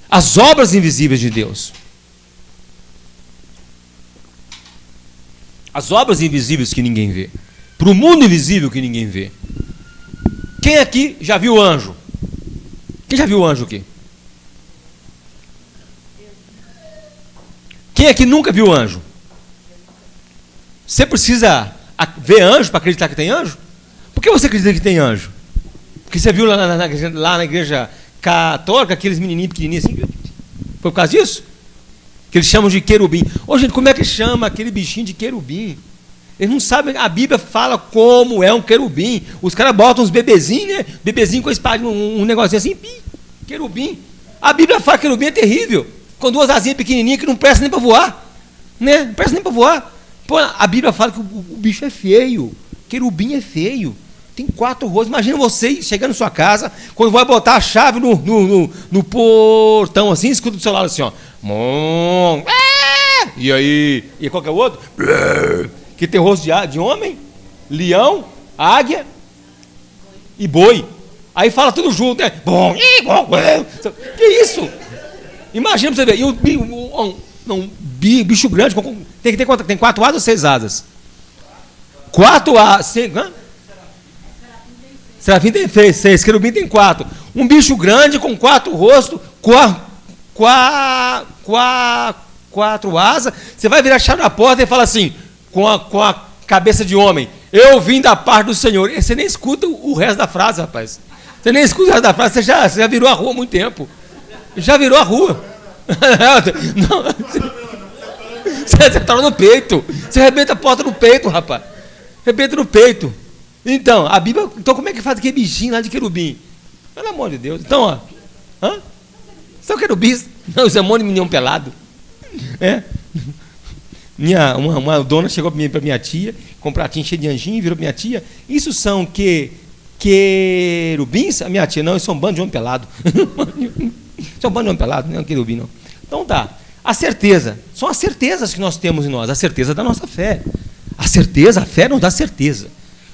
As obras invisíveis de Deus. As obras invisíveis que ninguém vê. Para o mundo invisível que ninguém vê. Quem aqui já viu anjo? Quem já viu anjo aqui? Quem aqui nunca viu anjo? Você precisa ver anjo para acreditar que tem anjo? Por que você acredita que tem anjo? Porque você viu lá na igreja católica, aqueles menininhos pequenininhos assim? Foi por causa disso? Que eles chamam de querubim. Ô, gente, como é que chama aquele bichinho de querubim? Eles não sabem, a Bíblia fala como é um querubim. Os caras botam uns bebezinhos, né? Bebezinho com a espada, um negocinho assim, querubim. A Bíblia fala que querubim é terrível. Com 2 asinhas pequenininhas que não presta nem para voar. Né? Não presta nem para voar. Pô, a Bíblia fala que o bicho é feio. Querubim é feio. Tem 4 rostos. Imagina você chegando na sua casa, quando vai botar a chave no portão assim, escuta do seu lado assim, ó. E aí? E qual que é o outro? Que tem rosto de homem, leão, águia e boi. Aí fala tudo junto, né? Que isso? Imagina pra você ver. E um bicho grande, tem que ter quanto? Tem 4 asas ou 6 asas? 4 asas. Serafim tem 6, querubim tem 4. Um bicho grande com 4 rostos, 4 asas. Você vai virar a chave na porta e fala assim, com a cabeça de homem, eu vim da parte do Senhor. E você nem escuta o resto da frase, rapaz. Você nem escuta o resto da frase, você já virou a rua há muito tempo. Já virou a rua. Não, você tá no peito. Você arrebenta a porta no peito, rapaz. Arrebenta no peito. Então, a Bíblia. Então, como é que faz aquele bichinho lá de querubim? Pelo amor de Deus. Então, ó. Hã? São querubins. Não, isso é um monte de menino pelado. É. Uma dona chegou para minha tia, com um pratinho cheio de anjinho, virou para minha tia. Isso são querubins? A minha tia, não, isso é um bando de homem pelado. Isso é um bando de homem pelado, não é um querubim, não. Então tá. A certeza. São as certezas que nós temos em nós. A certeza da nossa fé. A certeza, a fé nos dá certeza.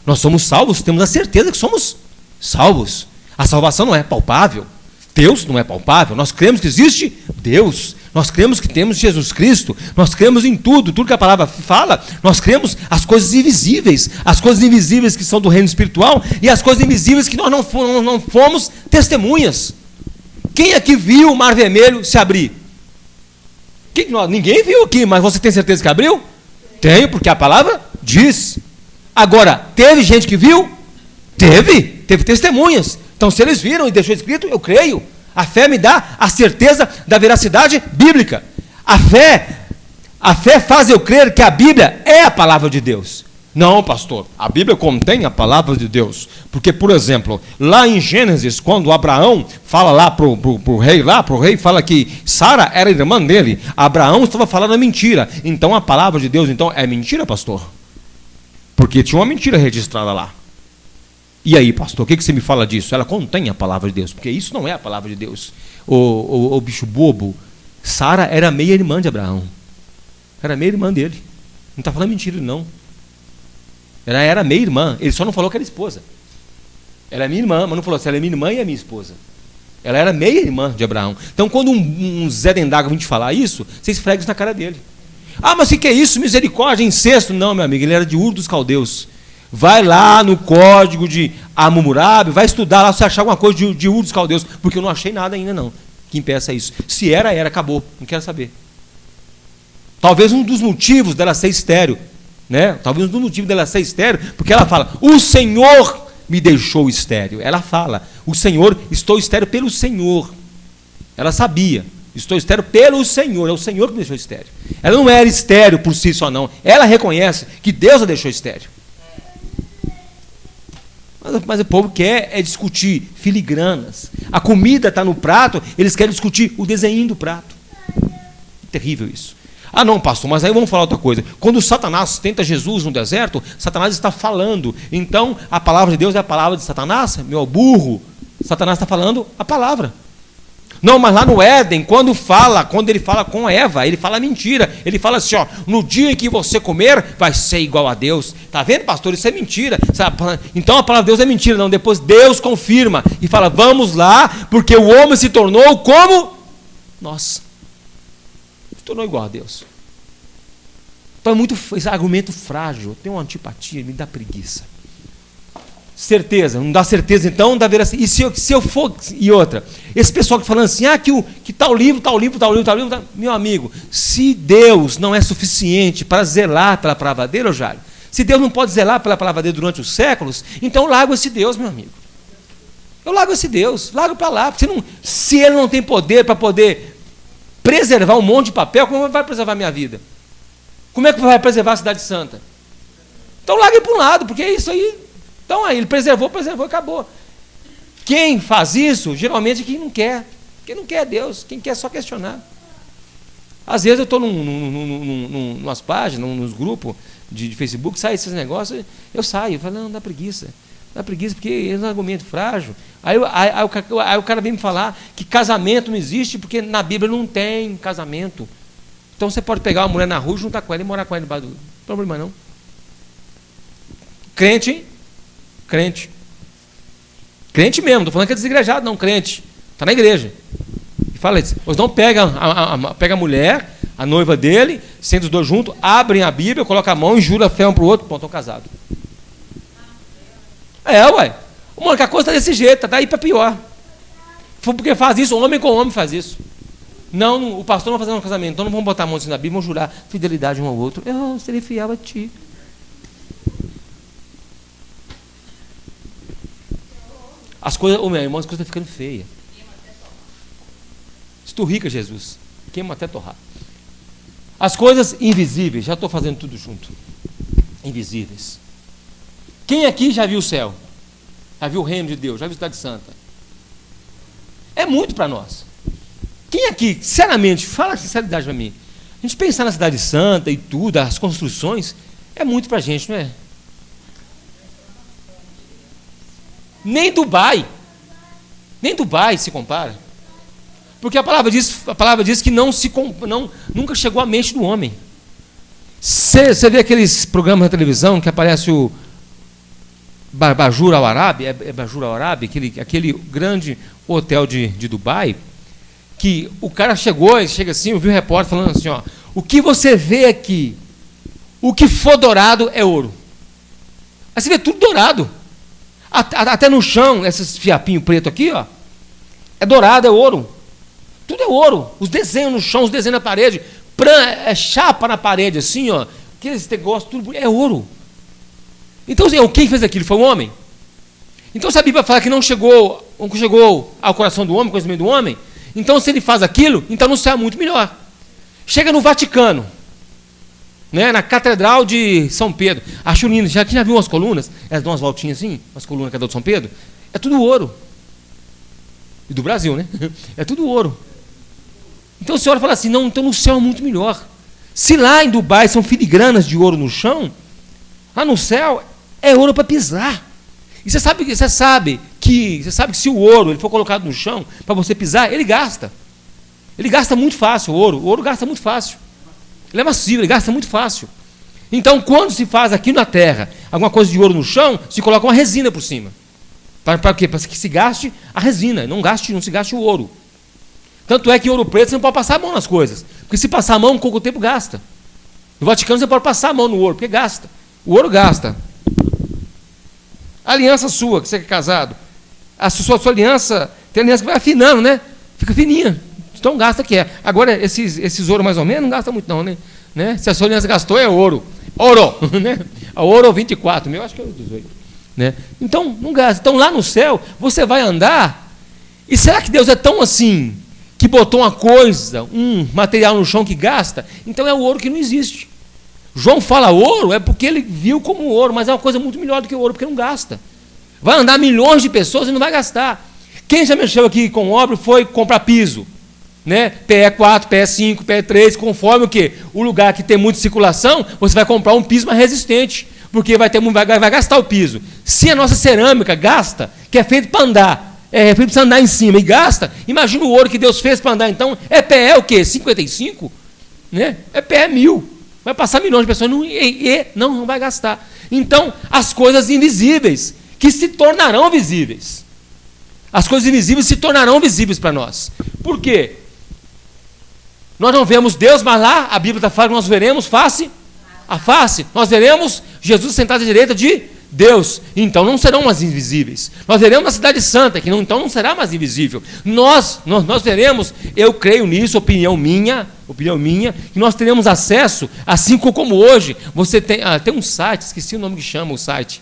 Nós somos salvos, temos a certeza que somos salvos. A salvação não é palpável. Deus não é palpável. Nós cremos que existe Deus. Nós cremos que temos Jesus Cristo. Nós cremos em tudo que a palavra fala. Nós cremos as coisas invisíveis. As coisas invisíveis que são do reino espiritual e as coisas invisíveis que nós não fomos testemunhas. Quem aqui viu o Mar Vermelho se abrir? Ninguém viu aqui, mas você tem certeza que abriu? Tenho, porque a palavra diz. Agora, teve gente que viu? Teve testemunhas. Então, se eles viram e deixou escrito, eu creio. A fé me dá a certeza da veracidade bíblica. A fé faz eu crer que a Bíblia é a palavra de Deus. Não, pastor, a Bíblia contém a palavra de Deus. Porque, por exemplo, lá em Gênesis, quando Abraão fala lá pro rei fala que Sara era irmã dele, Abraão estava falando a mentira. Então a palavra de Deus, então, é mentira, pastor? Porque tinha uma mentira registrada lá. E aí, pastor, o que você me fala disso? Ela contém a palavra de Deus, porque isso não é a palavra de Deus. O bicho bobo, Sara era meia-irmã de Abraão. Era meia-irmã dele. Não está falando mentira, não. Ela era meia-irmã, ele só não falou que era esposa. Ela é minha irmã, mas não falou assim, ela é minha irmã e é minha esposa. Ela era meia-irmã de Abraão. Então, quando um Zé Dendaga vem te falar isso, você esfrega isso na cara dele. Ah, mas o que é isso? Misericórdia, incesto? Não, meu amigo, ele era de Ur dos Caldeus. Vai lá no código de Hammurabi, vai estudar lá se achar alguma coisa de Ur dos Caldeus, porque eu não achei nada ainda não que impeça isso. Se era, acabou, não quero saber. Talvez um dos motivos dela ser estéril, né? Talvez um dos motivos dela ser estéril, porque ela fala, o Senhor me deixou estéril. Ela fala, o Senhor, estou estéril pelo Senhor. Ela sabia, estou estéril pelo Senhor, é o Senhor que me deixou estéril. Ela não era estéril por si só não, ela reconhece que Deus a deixou estéril. Mas o povo quer discutir filigranas. A comida está no prato, eles querem discutir o desenho do prato. Terrível isso. Ah não, pastor, mas aí vamos falar outra coisa. Quando Satanás tenta Jesus no deserto, Satanás está falando. Então, a palavra de Deus é a palavra de Satanás? Meu burro. Satanás está falando a palavra. Não, mas lá no Éden, quando ele fala com Eva, ele fala mentira. Ele fala assim, ó, no dia em que você comer, vai ser igual a Deus. Está vendo, pastor? Isso é mentira. Então a palavra de Deus é mentira. Não, depois Deus confirma e fala, vamos lá, porque o homem se tornou como nós. Se tornou igual a Deus. Então é muito esse argumento frágil. Eu tenho uma antipatia, me dá preguiça. Certeza, não dá certeza então, não dá veracidade. E se eu for, e outra, esse pessoal que falando assim, que tal livro, meu amigo, se Deus não é suficiente para zelar pela palavra dele, Jairo, se Deus não pode zelar pela palavra dele durante os séculos, então eu largo esse Deus, meu amigo. Eu largo esse Deus, largo para lá, porque se ele não tem poder para poder preservar um monte de papel, como vai preservar a minha vida? Como é que vai preservar a cidade santa? Então larga para um lado, porque é isso aí. Então aí ele preservou e acabou. Quem faz isso, geralmente é quem não quer. Quem não quer é Deus, quem quer é só questionar. Às vezes eu estou numas páginas, nos grupos de Facebook, sai esses negócios, eu saio, eu falo, não, dá preguiça. Dá preguiça porque é um argumento frágil. Aí o cara vem me falar que casamento não existe porque na Bíblia não tem casamento. Então você pode pegar uma mulher na rua, juntar com ela e morar com ela debaixo do... Não tem problema não. Crente mesmo, não estou falando que é desigrejado, não, crente, está na igreja. E fala isso, os não pega a mulher, a noiva dele, sentam os dois juntos, abrem a Bíblia, colocam a mão e juram a fé um para o outro, pronto, estão casados. Ué. Mano, que a coisa está desse jeito, está daí para pior. Porque faz isso, homem com homem faz isso. Não, o pastor não vai fazer um casamento, então não vamos botar a mão assim na Bíblia, vamos jurar fidelidade um ao outro. Eu serei fiel a ti. As coisas, meu irmão, as coisas estão ficando feias. Esturrica, Jesus. Queima até torrar. As coisas invisíveis, já estou fazendo tudo junto. Invisíveis. Quem aqui já viu o céu? Já viu o reino de Deus? Já viu a cidade santa? É muito para nós. Quem aqui, sinceramente, fala a sinceridade para mim, a gente pensar na Cidade Santa e tudo, as construções, é muito para a gente, não é? Nem Dubai se compara. Porque a palavra diz que nunca chegou à mente do homem. Você vê aqueles programas na televisão que aparece o Bajur Al Arab, Bajur Al Arab, aquele grande hotel de Dubai, que o cara chega assim, eu vi um repórter falando assim, ó, o que você vê aqui, o que for dourado é ouro. Aí você vê tudo dourado. Até no chão, esses fiapinhos pretos aqui, ó, é dourado, é ouro. Tudo é ouro. Os desenhos no chão, os desenhos na parede, chapa na parede, assim, ó, aqueles negócios, tudo é ouro. Então, quem fez aquilo? Foi o homem? Então, se a Bíblia fala que não chegou ao coração do homem, ao conhecimento do homem, então, se ele faz aquilo, então no céu é muito melhor. Chega no Vaticano, né, na Catedral de São Pedro. Acho lindo. Já viu umas colunas? Elas dão umas voltinhas assim, umas colunas na Catedral de São Pedro. É tudo ouro. E do Brasil, né? É tudo ouro. Então, o senhor fala assim, não, então no céu é muito melhor. Se lá em Dubai são filigranas de ouro no chão, lá no céu é ouro para pisar. E você sabe que se o ouro ele for colocado no chão para você pisar, ele gasta. Ele gasta muito fácil o ouro. O ouro gasta muito fácil. Ele é macio, ele gasta muito fácil. Então, quando se faz aqui na terra alguma coisa de ouro no chão, se coloca uma resina por cima. Para quê? Para que se gaste a resina, não se gaste o ouro. Tanto é que ouro preto você não pode passar a mão nas coisas. Porque se passar a mão, com pouco tempo gasta. No Vaticano você pode passar a mão no ouro, porque gasta. O ouro gasta. A aliança sua, que você é casado, a sua aliança, tem aliança que vai afinando, né? Fica fininha. Então gasta que é. Agora, esses ouro mais ou menos, não gasta muito não, né? Se a sua aliança gastou, é ouro. Ouro! Né? A ouro 24, meu acho que é 18. Né? Então, não gasta. Então, lá no céu, você vai andar, e será que Deus é tão assim, que botou uma coisa, um material no chão que gasta? Então é o ouro que não existe. João fala ouro, é porque ele viu como ouro, mas é uma coisa muito melhor do que o ouro, porque não gasta. Vai andar milhões de pessoas e não vai gastar. Quem já mexeu aqui com obra foi comprar piso, né? PE4, PE5, PE3, conforme o quê? O lugar que tem muita circulação, você vai comprar um piso mais resistente, porque vai gastar o piso. Se a nossa cerâmica gasta, que é feito para andar, é feito para andar em cima e gasta, imagina o ouro que Deus fez para andar, então, é PE o quê? 55? Né? É PE 1000. Vai passar milhões de pessoas e não vai gastar. Então, as coisas invisíveis, que se tornarão visíveis. As coisas invisíveis se tornarão visíveis para nós. Por quê? Nós não vemos Deus, mas lá a Bíblia está falando que nós veremos face a face. Nós veremos Jesus sentado à direita de Deus. Então não serão mais invisíveis. Nós veremos a cidade santa, que então não será mais invisível. Nós veremos, eu creio nisso, opinião minha, que nós teremos acesso, assim como hoje, você tem um site, esqueci o nome que chama o site,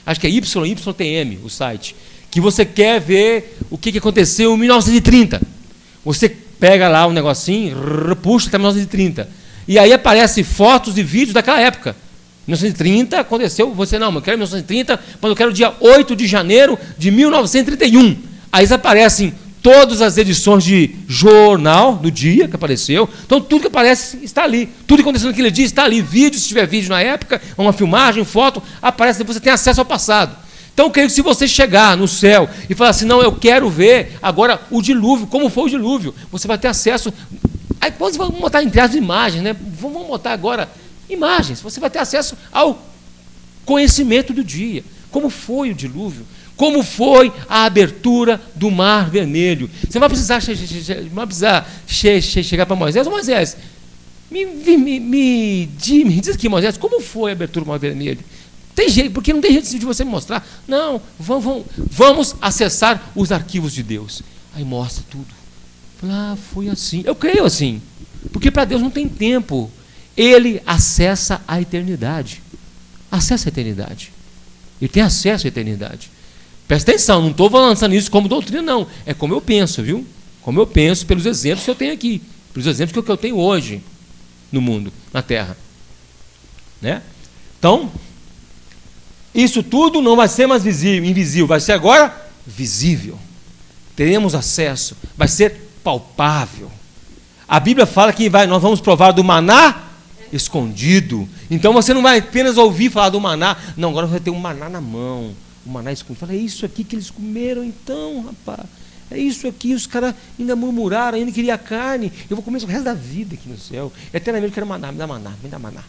acho que é YYTM, o site, que você quer ver o que aconteceu em 1930. Você pega lá um negocinho, puxa até 1930, e aí aparecem fotos e vídeos daquela época. 1930 aconteceu, você não, eu quero 1930, mas eu quero dia 8 de janeiro de 1931. Aí aparecem todas as edições de jornal do dia que apareceu. Então tudo que aparece está ali. Tudo que aconteceu naquele dia está ali. Vídeo, se tiver vídeo na época, uma filmagem, foto, aparece, você tem acesso ao passado. Então eu creio que se você chegar no céu e falar assim, não, eu quero ver agora o dilúvio, como foi o dilúvio, você vai ter acesso. Aí depois vamos botar entre as imagens, né? Vamos botar agora imagens, você vai ter acesso ao conhecimento do dia, como foi o dilúvio, como foi a abertura do Mar Vermelho. Você não vai precisar chegar para Moisés. Moisés, me diz aqui, Moisés, como foi a abertura do Mar Vermelho? Tem jeito, porque não tem jeito de você me mostrar. Não, vamos acessar os arquivos de Deus. Aí mostra tudo. Foi assim. Eu creio assim, porque para Deus não tem tempo. Ele acessa a eternidade. Acessa a eternidade. Ele tem acesso à eternidade. Presta atenção, não estou lançando isso como doutrina, não. É como eu penso, viu? Como eu penso pelos exemplos que eu tenho aqui. Pelos exemplos que eu tenho hoje no mundo, na Terra. Né? Então, isso tudo não vai ser mais invisível, vai ser agora visível. teremos acesso, vai ser palpável. A Bíblia fala que nós vamos provar do maná escondido. Então você não vai apenas ouvir falar do maná, não, agora vai ter um maná na mão, um maná escondido. Fala, é isso aqui que eles comeram então, rapaz. É isso aqui, os caras ainda murmuraram, ainda queriam carne. Eu vou comer o resto da vida aqui no céu. Eternamente eu quero maná, me dá maná, me dá maná.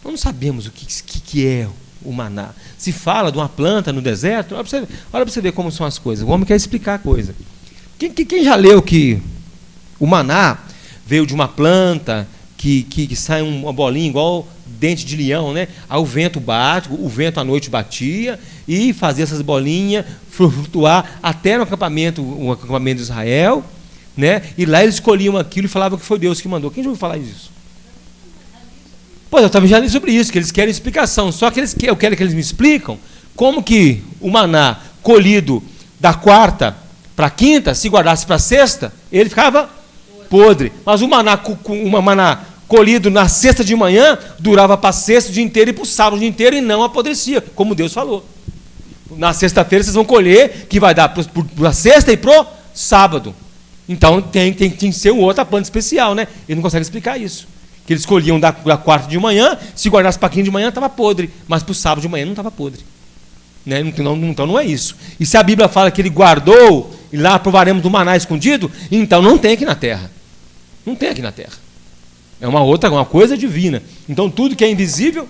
Nós não sabemos o que é o maná. Se fala de uma planta no deserto, olha para você ver como são as coisas. O homem quer explicar a coisa. Quem já leu que o maná veio de uma planta que sai uma bolinha igual dente de leão, né? Aí o vento bate, o vento à noite batia e fazia essas bolinhas flutuar até no acampamento de Israel, né? E lá eles escolhiam aquilo e falavam que foi Deus que mandou. Quem já ouviu falar disso? Pois eu também já li sobre isso, que eles querem explicação. Só que eu quero que eles me explicam como que o maná colhido da quarta para a quinta, se guardasse para a sexta, ele ficava podre. Mas o maná colhido na sexta de manhã, durava para a sexta o dia inteiro e para o sábado o dia inteiro e não apodrecia, como Deus falou. Na sexta-feira vocês vão colher, que vai dar para a sexta e para o sábado. Então tem que ser um outra planta especial, né? Ele não consegue explicar isso. Que eles escolhiam da quarta de manhã, se guardasse para a quinta de manhã estava podre, mas para o sábado de manhã não estava podre. Né? Então não é isso. E se a Bíblia fala que ele guardou, e lá provaremos do maná escondido, então não tem aqui na terra. Não tem aqui na terra. É uma coisa divina. Então tudo que é invisível,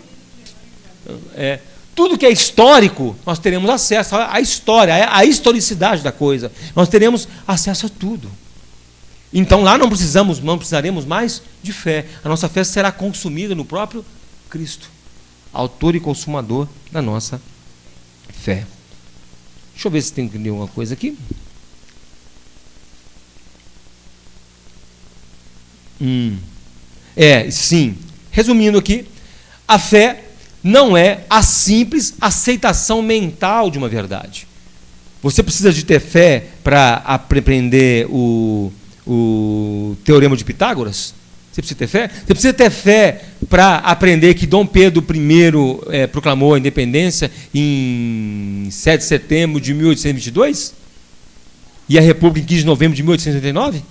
tudo que é histórico, nós teremos acesso à história, à historicidade da coisa. Nós teremos acesso a tudo. Então lá não precisaremos mais de fé. A nossa fé será consumida no próprio Cristo, autor e consumador da nossa fé. Deixa eu ver se tem que ler alguma coisa aqui. Sim. Resumindo aqui, a fé não é a simples aceitação mental de uma verdade. Você precisa de ter fé para aprender o Teorema de Pitágoras? Você precisa ter fé? Você precisa ter fé para aprender que Dom Pedro I proclamou a independência em 7 de setembro de 1822? E a República em 15 de novembro de 1889?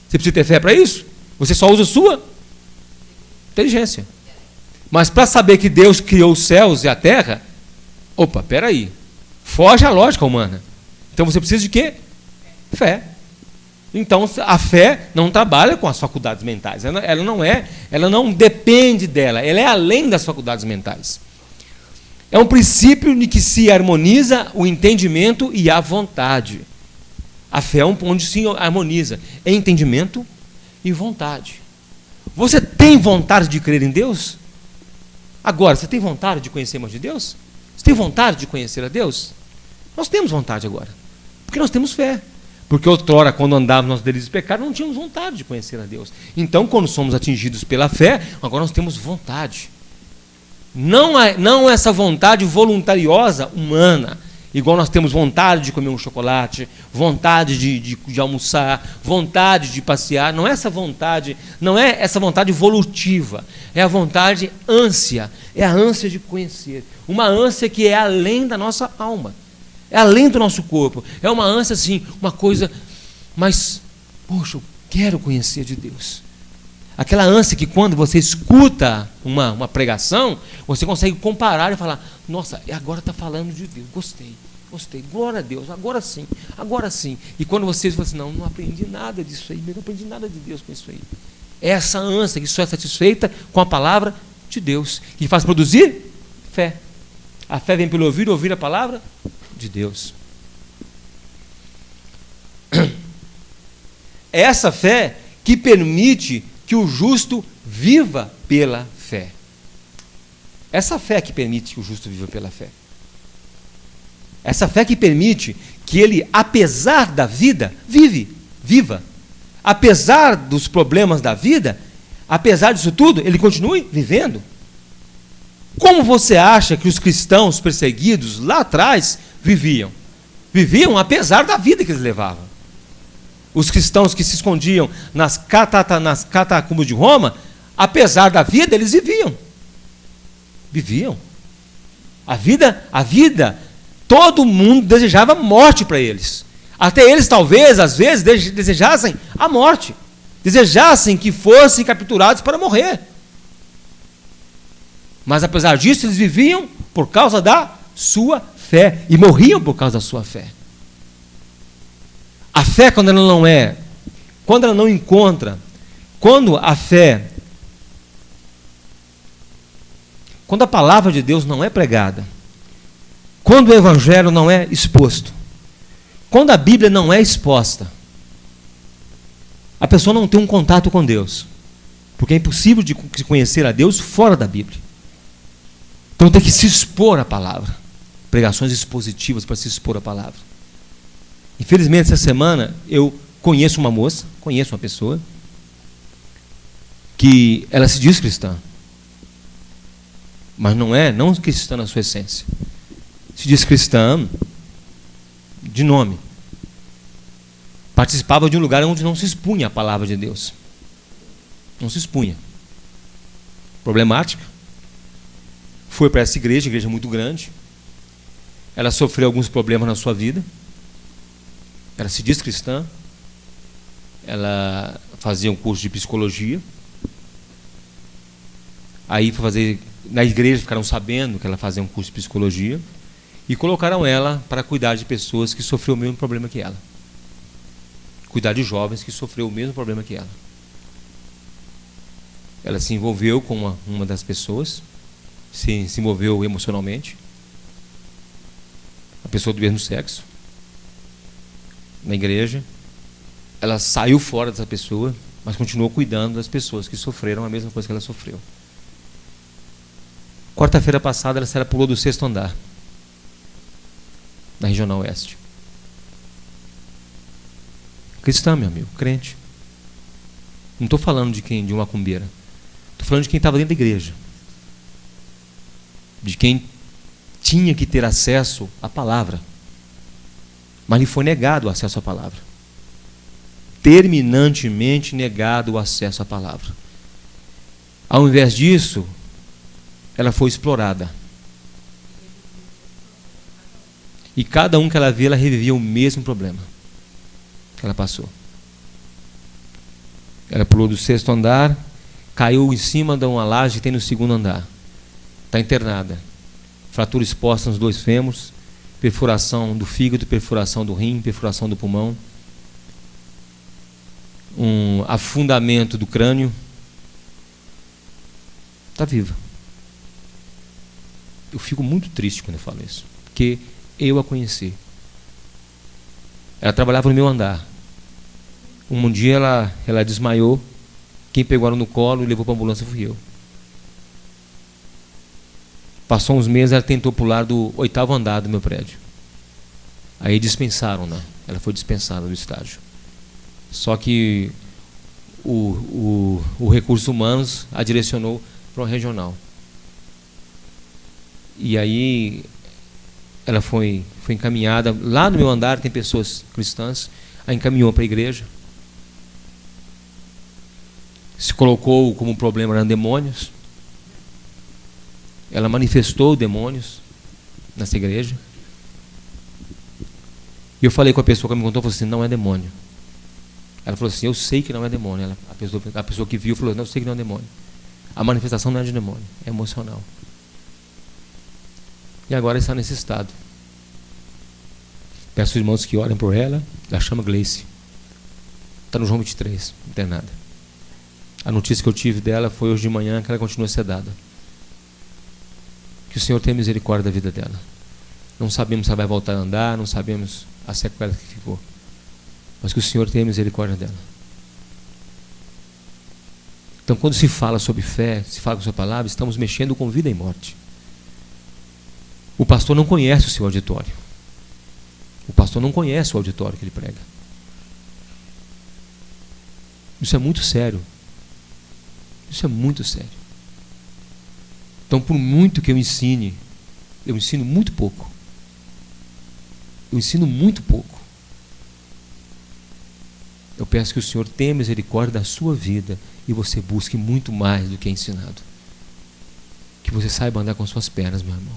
Você precisa ter fé para isso? Você só usa a sua inteligência. Mas para saber que Deus criou os céus e a terra, peraí, foge à lógica humana. Então você precisa de quê? Fé. Então a fé não trabalha com as faculdades mentais. Ela não depende dela, ela é além das faculdades mentais. É um princípio de que se harmoniza o entendimento e a vontade. A fé é onde se harmoniza entendimento e vontade. Você tem vontade de crer em Deus? Agora, você tem vontade de conhecer mais de Deus? Você tem vontade de conhecer a Deus? Nós temos vontade agora, porque nós temos fé. Porque outrora, quando andávamos nos delírios de pecado, não tínhamos vontade de conhecer a Deus. Então, quando somos atingidos pela fé, agora nós temos vontade. Não essa vontade voluntariosa humana, igual nós temos vontade de comer um chocolate, vontade de almoçar, vontade de passear. Não é essa vontade evolutiva, é a vontade ânsia, é a ânsia de conhecer. Uma ânsia que é além da nossa alma. É além do nosso corpo. É uma ânsia assim, uma coisa, mas, poxa, eu quero conhecer de Deus. Aquela ânsia que quando você escuta uma pregação, você consegue comparar e falar, nossa, agora está falando de Deus, gostei, glória a Deus, agora sim. E quando você fala assim, não aprendi nada disso aí, não aprendi nada de Deus com isso aí. É essa ânsia que só é satisfeita com a palavra de Deus, que faz produzir fé. A fé vem pelo ouvir a palavra de Deus. É essa fé que permite que o justo viva pela fé. Essa fé que permite que o justo viva pela fé. Essa fé que permite que ele, apesar da vida, viva. Apesar dos problemas da vida, apesar disso tudo, ele continue vivendo. Como você acha que os cristãos perseguidos lá atrás viviam? Viviam apesar da vida que eles levavam. Os cristãos que se escondiam nas catacumbas de Roma, apesar da vida, eles viviam. A vida, todo mundo desejava morte para eles. Até eles talvez, às vezes, desejassem a morte. Desejassem que fossem capturados para morrer. Mas apesar disso, eles viviam por causa da sua fé. E morriam por causa da sua fé. A fé, quando ela não encontra, quando a fé, quando a palavra de Deus não é pregada, quando o evangelho não é exposto, quando a Bíblia não é exposta, a pessoa não tem um contato com Deus, porque é impossível de conhecer a Deus fora da Bíblia. Então tem que se expor à palavra, pregações expositivas para se expor à palavra. Infelizmente, essa semana eu conheço uma pessoa que ela se diz cristã, mas não cristã na sua essência. Se diz cristã de nome. Participava de um lugar onde não se expunha a palavra de Deus. Não se expunha. Problemática. Foi para essa igreja muito grande. Ela sofreu alguns problemas na sua vida. Ela se diz cristã. Ela fazia um curso de psicologia. Aí foi fazer, na igreja ficaram sabendo que ela fazia um curso de psicologia e colocaram ela para cuidar de pessoas que sofreram o mesmo problema que ela. Cuidar de jovens que sofreram o mesmo problema que ela. Ela se envolveu com uma das pessoas, se envolveu emocionalmente. A pessoa do mesmo sexo. Na igreja. Ela saiu fora dessa pessoa, mas continuou cuidando das pessoas que sofreram a mesma coisa que ela sofreu. Quarta-feira passada, ela pulou do 6º andar, na Regional Oeste. Cristã, meu amigo, crente. Não estou falando de uma macumbeira. Estou falando de quem estava dentro da igreja. De quem tinha que ter acesso à palavra. Mas lhe foi negado o acesso à palavra. Terminantemente negado o acesso à palavra. Ao invés disso, ela foi explorada. E cada um que ela via, ela revivia o mesmo problema que ela passou. Ela pulou do 6º andar, caiu em cima de uma laje que tem no 2º andar. Está internada. Fratura exposta nos 2 fêmures, perfuração do fígado, perfuração do rim, perfuração do pulmão, um afundamento do crânio. Está viva. Eu fico muito triste quando eu falo isso, porque eu a conheci. Ela trabalhava no meu andar. Um dia ela desmaiou. Quem pegou ela no colo e levou para a ambulância fui eu. Passou uns meses, ela tentou pular do 8º andar do meu prédio. Aí dispensaram, né? Ela foi dispensada do estágio. Só que o Recursos Humanos a direcionou para uma regional. E aí ela foi encaminhada. Lá no meu andar tem pessoas cristãs. A encaminhou para a igreja. Se colocou como problema eram demônios. Ela manifestou demônios nessa igreja. E eu falei com a pessoa que me contou, falou assim, não é demônio. Ela falou assim, eu sei que não é demônio. A pessoa que viu falou, não, eu sei que não é demônio. A manifestação não é de demônio, é emocional. E agora está nesse estado. Peço aos irmãos que orem por ela. Ela chama Gleice. Está no João 23, internada. A notícia que eu tive dela foi hoje de manhã que ela continua sedada. Que o Senhor tenha misericórdia da vida dela. Não sabemos se ela vai voltar a andar, não sabemos a sequela que ficou. Mas que o Senhor tenha misericórdia dela. Então, quando se fala sobre fé, se fala com a sua palavra, estamos mexendo com vida e morte. O pastor não conhece o seu auditório. O pastor não conhece o auditório que ele prega. Isso é muito sério. Isso é muito sério. Então, por muito que eu ensino muito pouco. Eu ensino muito pouco. Eu peço que o Senhor tenha misericórdia da sua vida e você busque muito mais do que é ensinado. Que você saiba andar com suas pernas, meu irmão.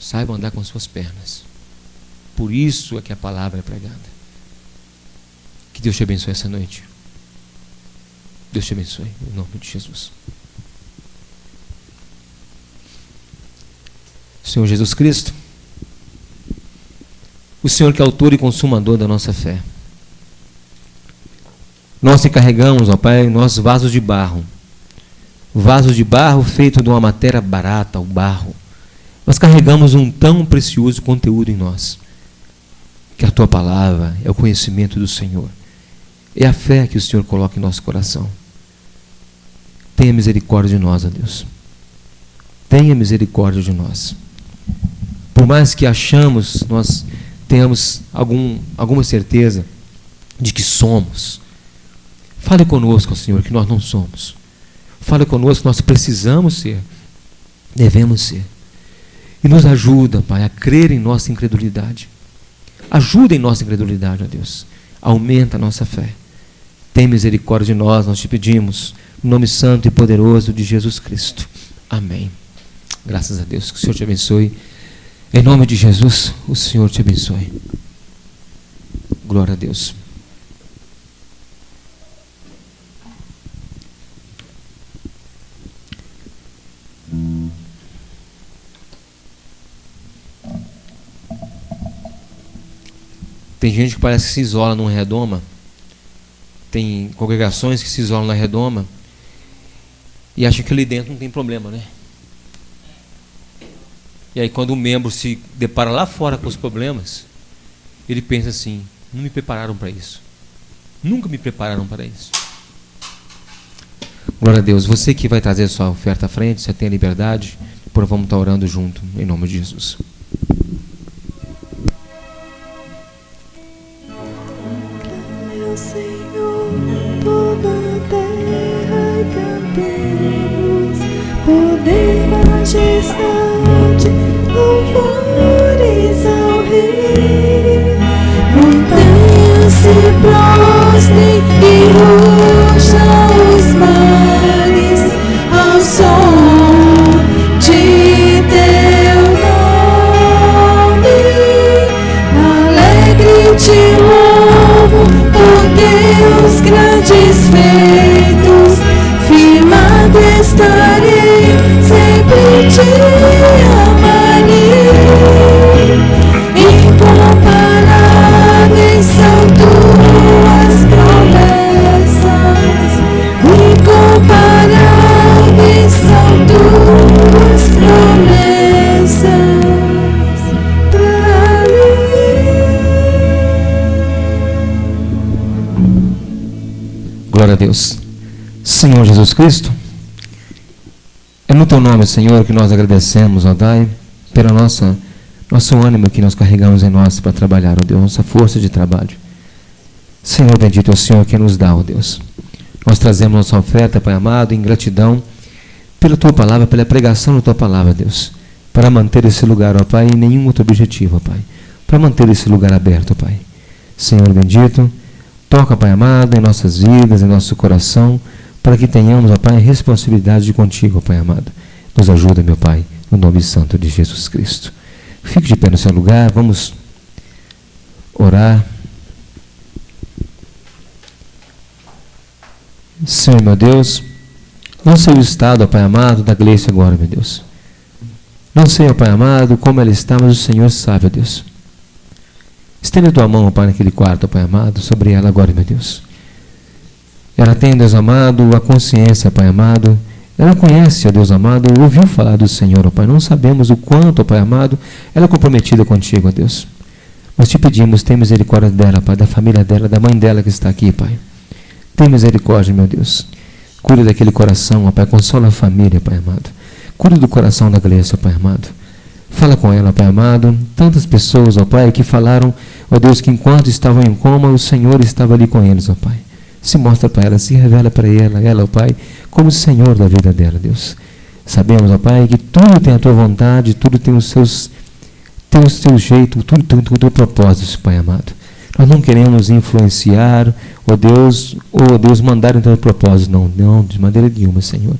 Saiba andar com suas pernas. Por isso é que a palavra é pregada. Que Deus te abençoe essa noite. Deus te abençoe, em nome de Jesus. Senhor Jesus Cristo, o Senhor que é autor e consumador da nossa fé. Nós te carregamos, ó Pai, nossos vasos de barro feito de uma matéria barata, o barro. Nós carregamos um tão precioso conteúdo em nós, que a Tua palavra é o conhecimento do Senhor, é a fé que o Senhor coloca em nosso coração. Tenha misericórdia de nós, ó Deus. Tenha misericórdia de nós. Por mais que achamos, nós tenhamos alguma certeza de que somos, fale conosco, Senhor, que nós não somos. Fale conosco que nós precisamos ser, devemos ser. E nos ajuda, Pai, a crer em nossa incredulidade. Ajuda em nossa incredulidade, ó Deus. Aumenta a nossa fé. Tem misericórdia de nós te pedimos, no nome santo e poderoso de Jesus Cristo. Amém. Graças a Deus. Que o Senhor te abençoe. Em nome de Jesus, o Senhor te abençoe. Glória a Deus. Tem gente que parece que se isola numa redoma. Tem congregações que se isolam na redoma e acham que ali dentro não tem problema, né? E aí quando o membro se depara lá fora com os problemas, ele pensa assim: não me prepararam para isso. Nunca me prepararam para isso. Glória a Deus. Você que vai trazer sua oferta à frente, você tem a liberdade, por vamos estar orando junto, em nome de Jesus. Senhor, toda a terra cantemos, poder, majestade, louvores ao Rei. Montanhas se prostrem e rujam os mares ao som de teu nome. Alegre te louvo por teus grandes feitos, firmado estarei, sempre te amarei. Incomparáveis são tuas promessas, incomparáveis são tuas promessas pra mim. Glória a Deus. Senhor Jesus Cristo, é no Teu nome, Senhor, que nós agradecemos, ó Pai, pela nosso ânimo que nós carregamos em nós para trabalhar, ó Deus, nossa força de trabalho. Senhor bendito é o Senhor que nos dá, ó Deus. Nós trazemos nossa oferta, Pai amado, em gratidão pela Tua palavra, pela pregação da Tua palavra, Deus, para manter esse lugar, ó Pai, em nenhum outro objetivo, ó Pai, para manter esse lugar aberto, ó Pai. Senhor bendito, toca, Pai amado, em nossas vidas, em nosso coração, para que tenhamos, ó Pai, responsabilidade de contigo, ó Pai amado. Nos ajuda, meu Pai, no nome santo de Jesus Cristo. Fique de pé no seu lugar, vamos orar. Senhor, meu Deus, não sei o estado, ó Pai amado, da Gleice agora, meu Deus. Não sei, ó Pai amado, como ela está, mas o Senhor sabe, ó Deus. Estende a Tua mão, ó Pai, naquele quarto, ó Pai amado, sobre ela agora, meu Deus. Ela tem, Deus amado, a consciência, Pai amado. Ela conhece, ó Deus amado, ouviu falar do Senhor, ó Pai. Não sabemos o quanto, ó Pai amado, ela é comprometida contigo, ó Deus. Nós te pedimos, tem misericórdia dela, Pai, da família dela, da mãe dela que está aqui, Pai. Tem misericórdia, meu Deus. Cuida daquele coração, ó Pai, consola a família, Pai amado. Cuida do coração da Gleice, ó Pai amado. Fala com ela, Pai amado. Tantas pessoas, ó Pai, que falaram, ó Deus, que enquanto estavam em coma, o Senhor estava ali com eles, ó Pai. Se mostra para ela, se revela para ela, ó Pai, como o Senhor da vida dela, Deus. Sabemos, ó Pai, que tudo tem a Tua vontade, tudo tem os seus jeitos, tudo tem o Teu propósito, Pai amado. Nós não queremos influenciar, ó Deus, mandar em Teu propósito, não, de maneira nenhuma, Senhor.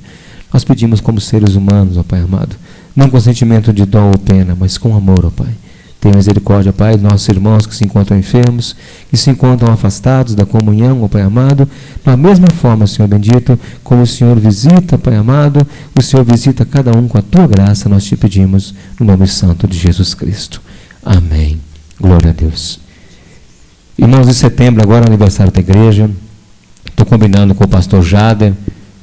Nós pedimos como seres humanos, ó Pai amado, não com sentimento de dó ou pena, mas com amor, ó Pai. Tenha misericórdia, Pai, dos nossos irmãos que se encontram enfermos, que se encontram afastados da comunhão, ó Pai amado. Da mesma forma, Senhor bendito, como o Senhor visita, Pai amado, o Senhor visita cada um com a Tua graça, nós te pedimos, no nome santo de Jesus Cristo. Amém. Glória a Deus. Irmãos, de setembro, agora é o aniversário da igreja. Estou combinando com o pastor Jader.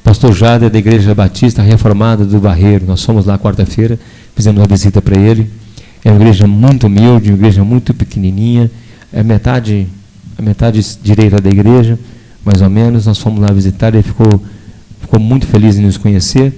Pastor Jader da Igreja Batista Reformada do Barreiro. Nós fomos lá quarta-feira, fizemos uma visita para ele. É uma igreja muito humilde, uma igreja muito pequenininha, é a metade direita da igreja, mais ou menos. Nós fomos lá visitar, ele ficou muito feliz em nos conhecer.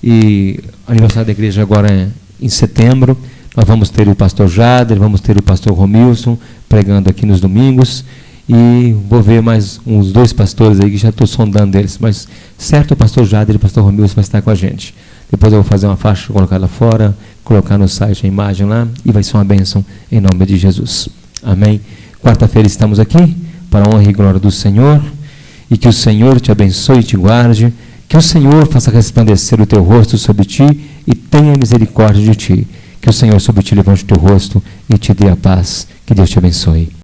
E o aniversário da igreja agora é em setembro. Nós vamos ter o pastor Jader, vamos ter o pastor Romilson pregando aqui nos domingos. E vou ver mais uns 2 pastores aí que já estou sondando eles, mas certo, o pastor Jader e o pastor Romilson vai estar com a gente. Depois eu vou fazer uma faixa, colocar lá fora, colocar no site a imagem lá, e vai ser uma bênção em nome de Jesus. Amém? Quarta-feira estamos aqui, para a honra e glória do Senhor, e que o Senhor te abençoe e te guarde, que o Senhor faça resplandecer o teu rosto sobre ti e tenha misericórdia de ti, que o Senhor sobre ti levante o teu rosto e te dê a paz. Que Deus te abençoe.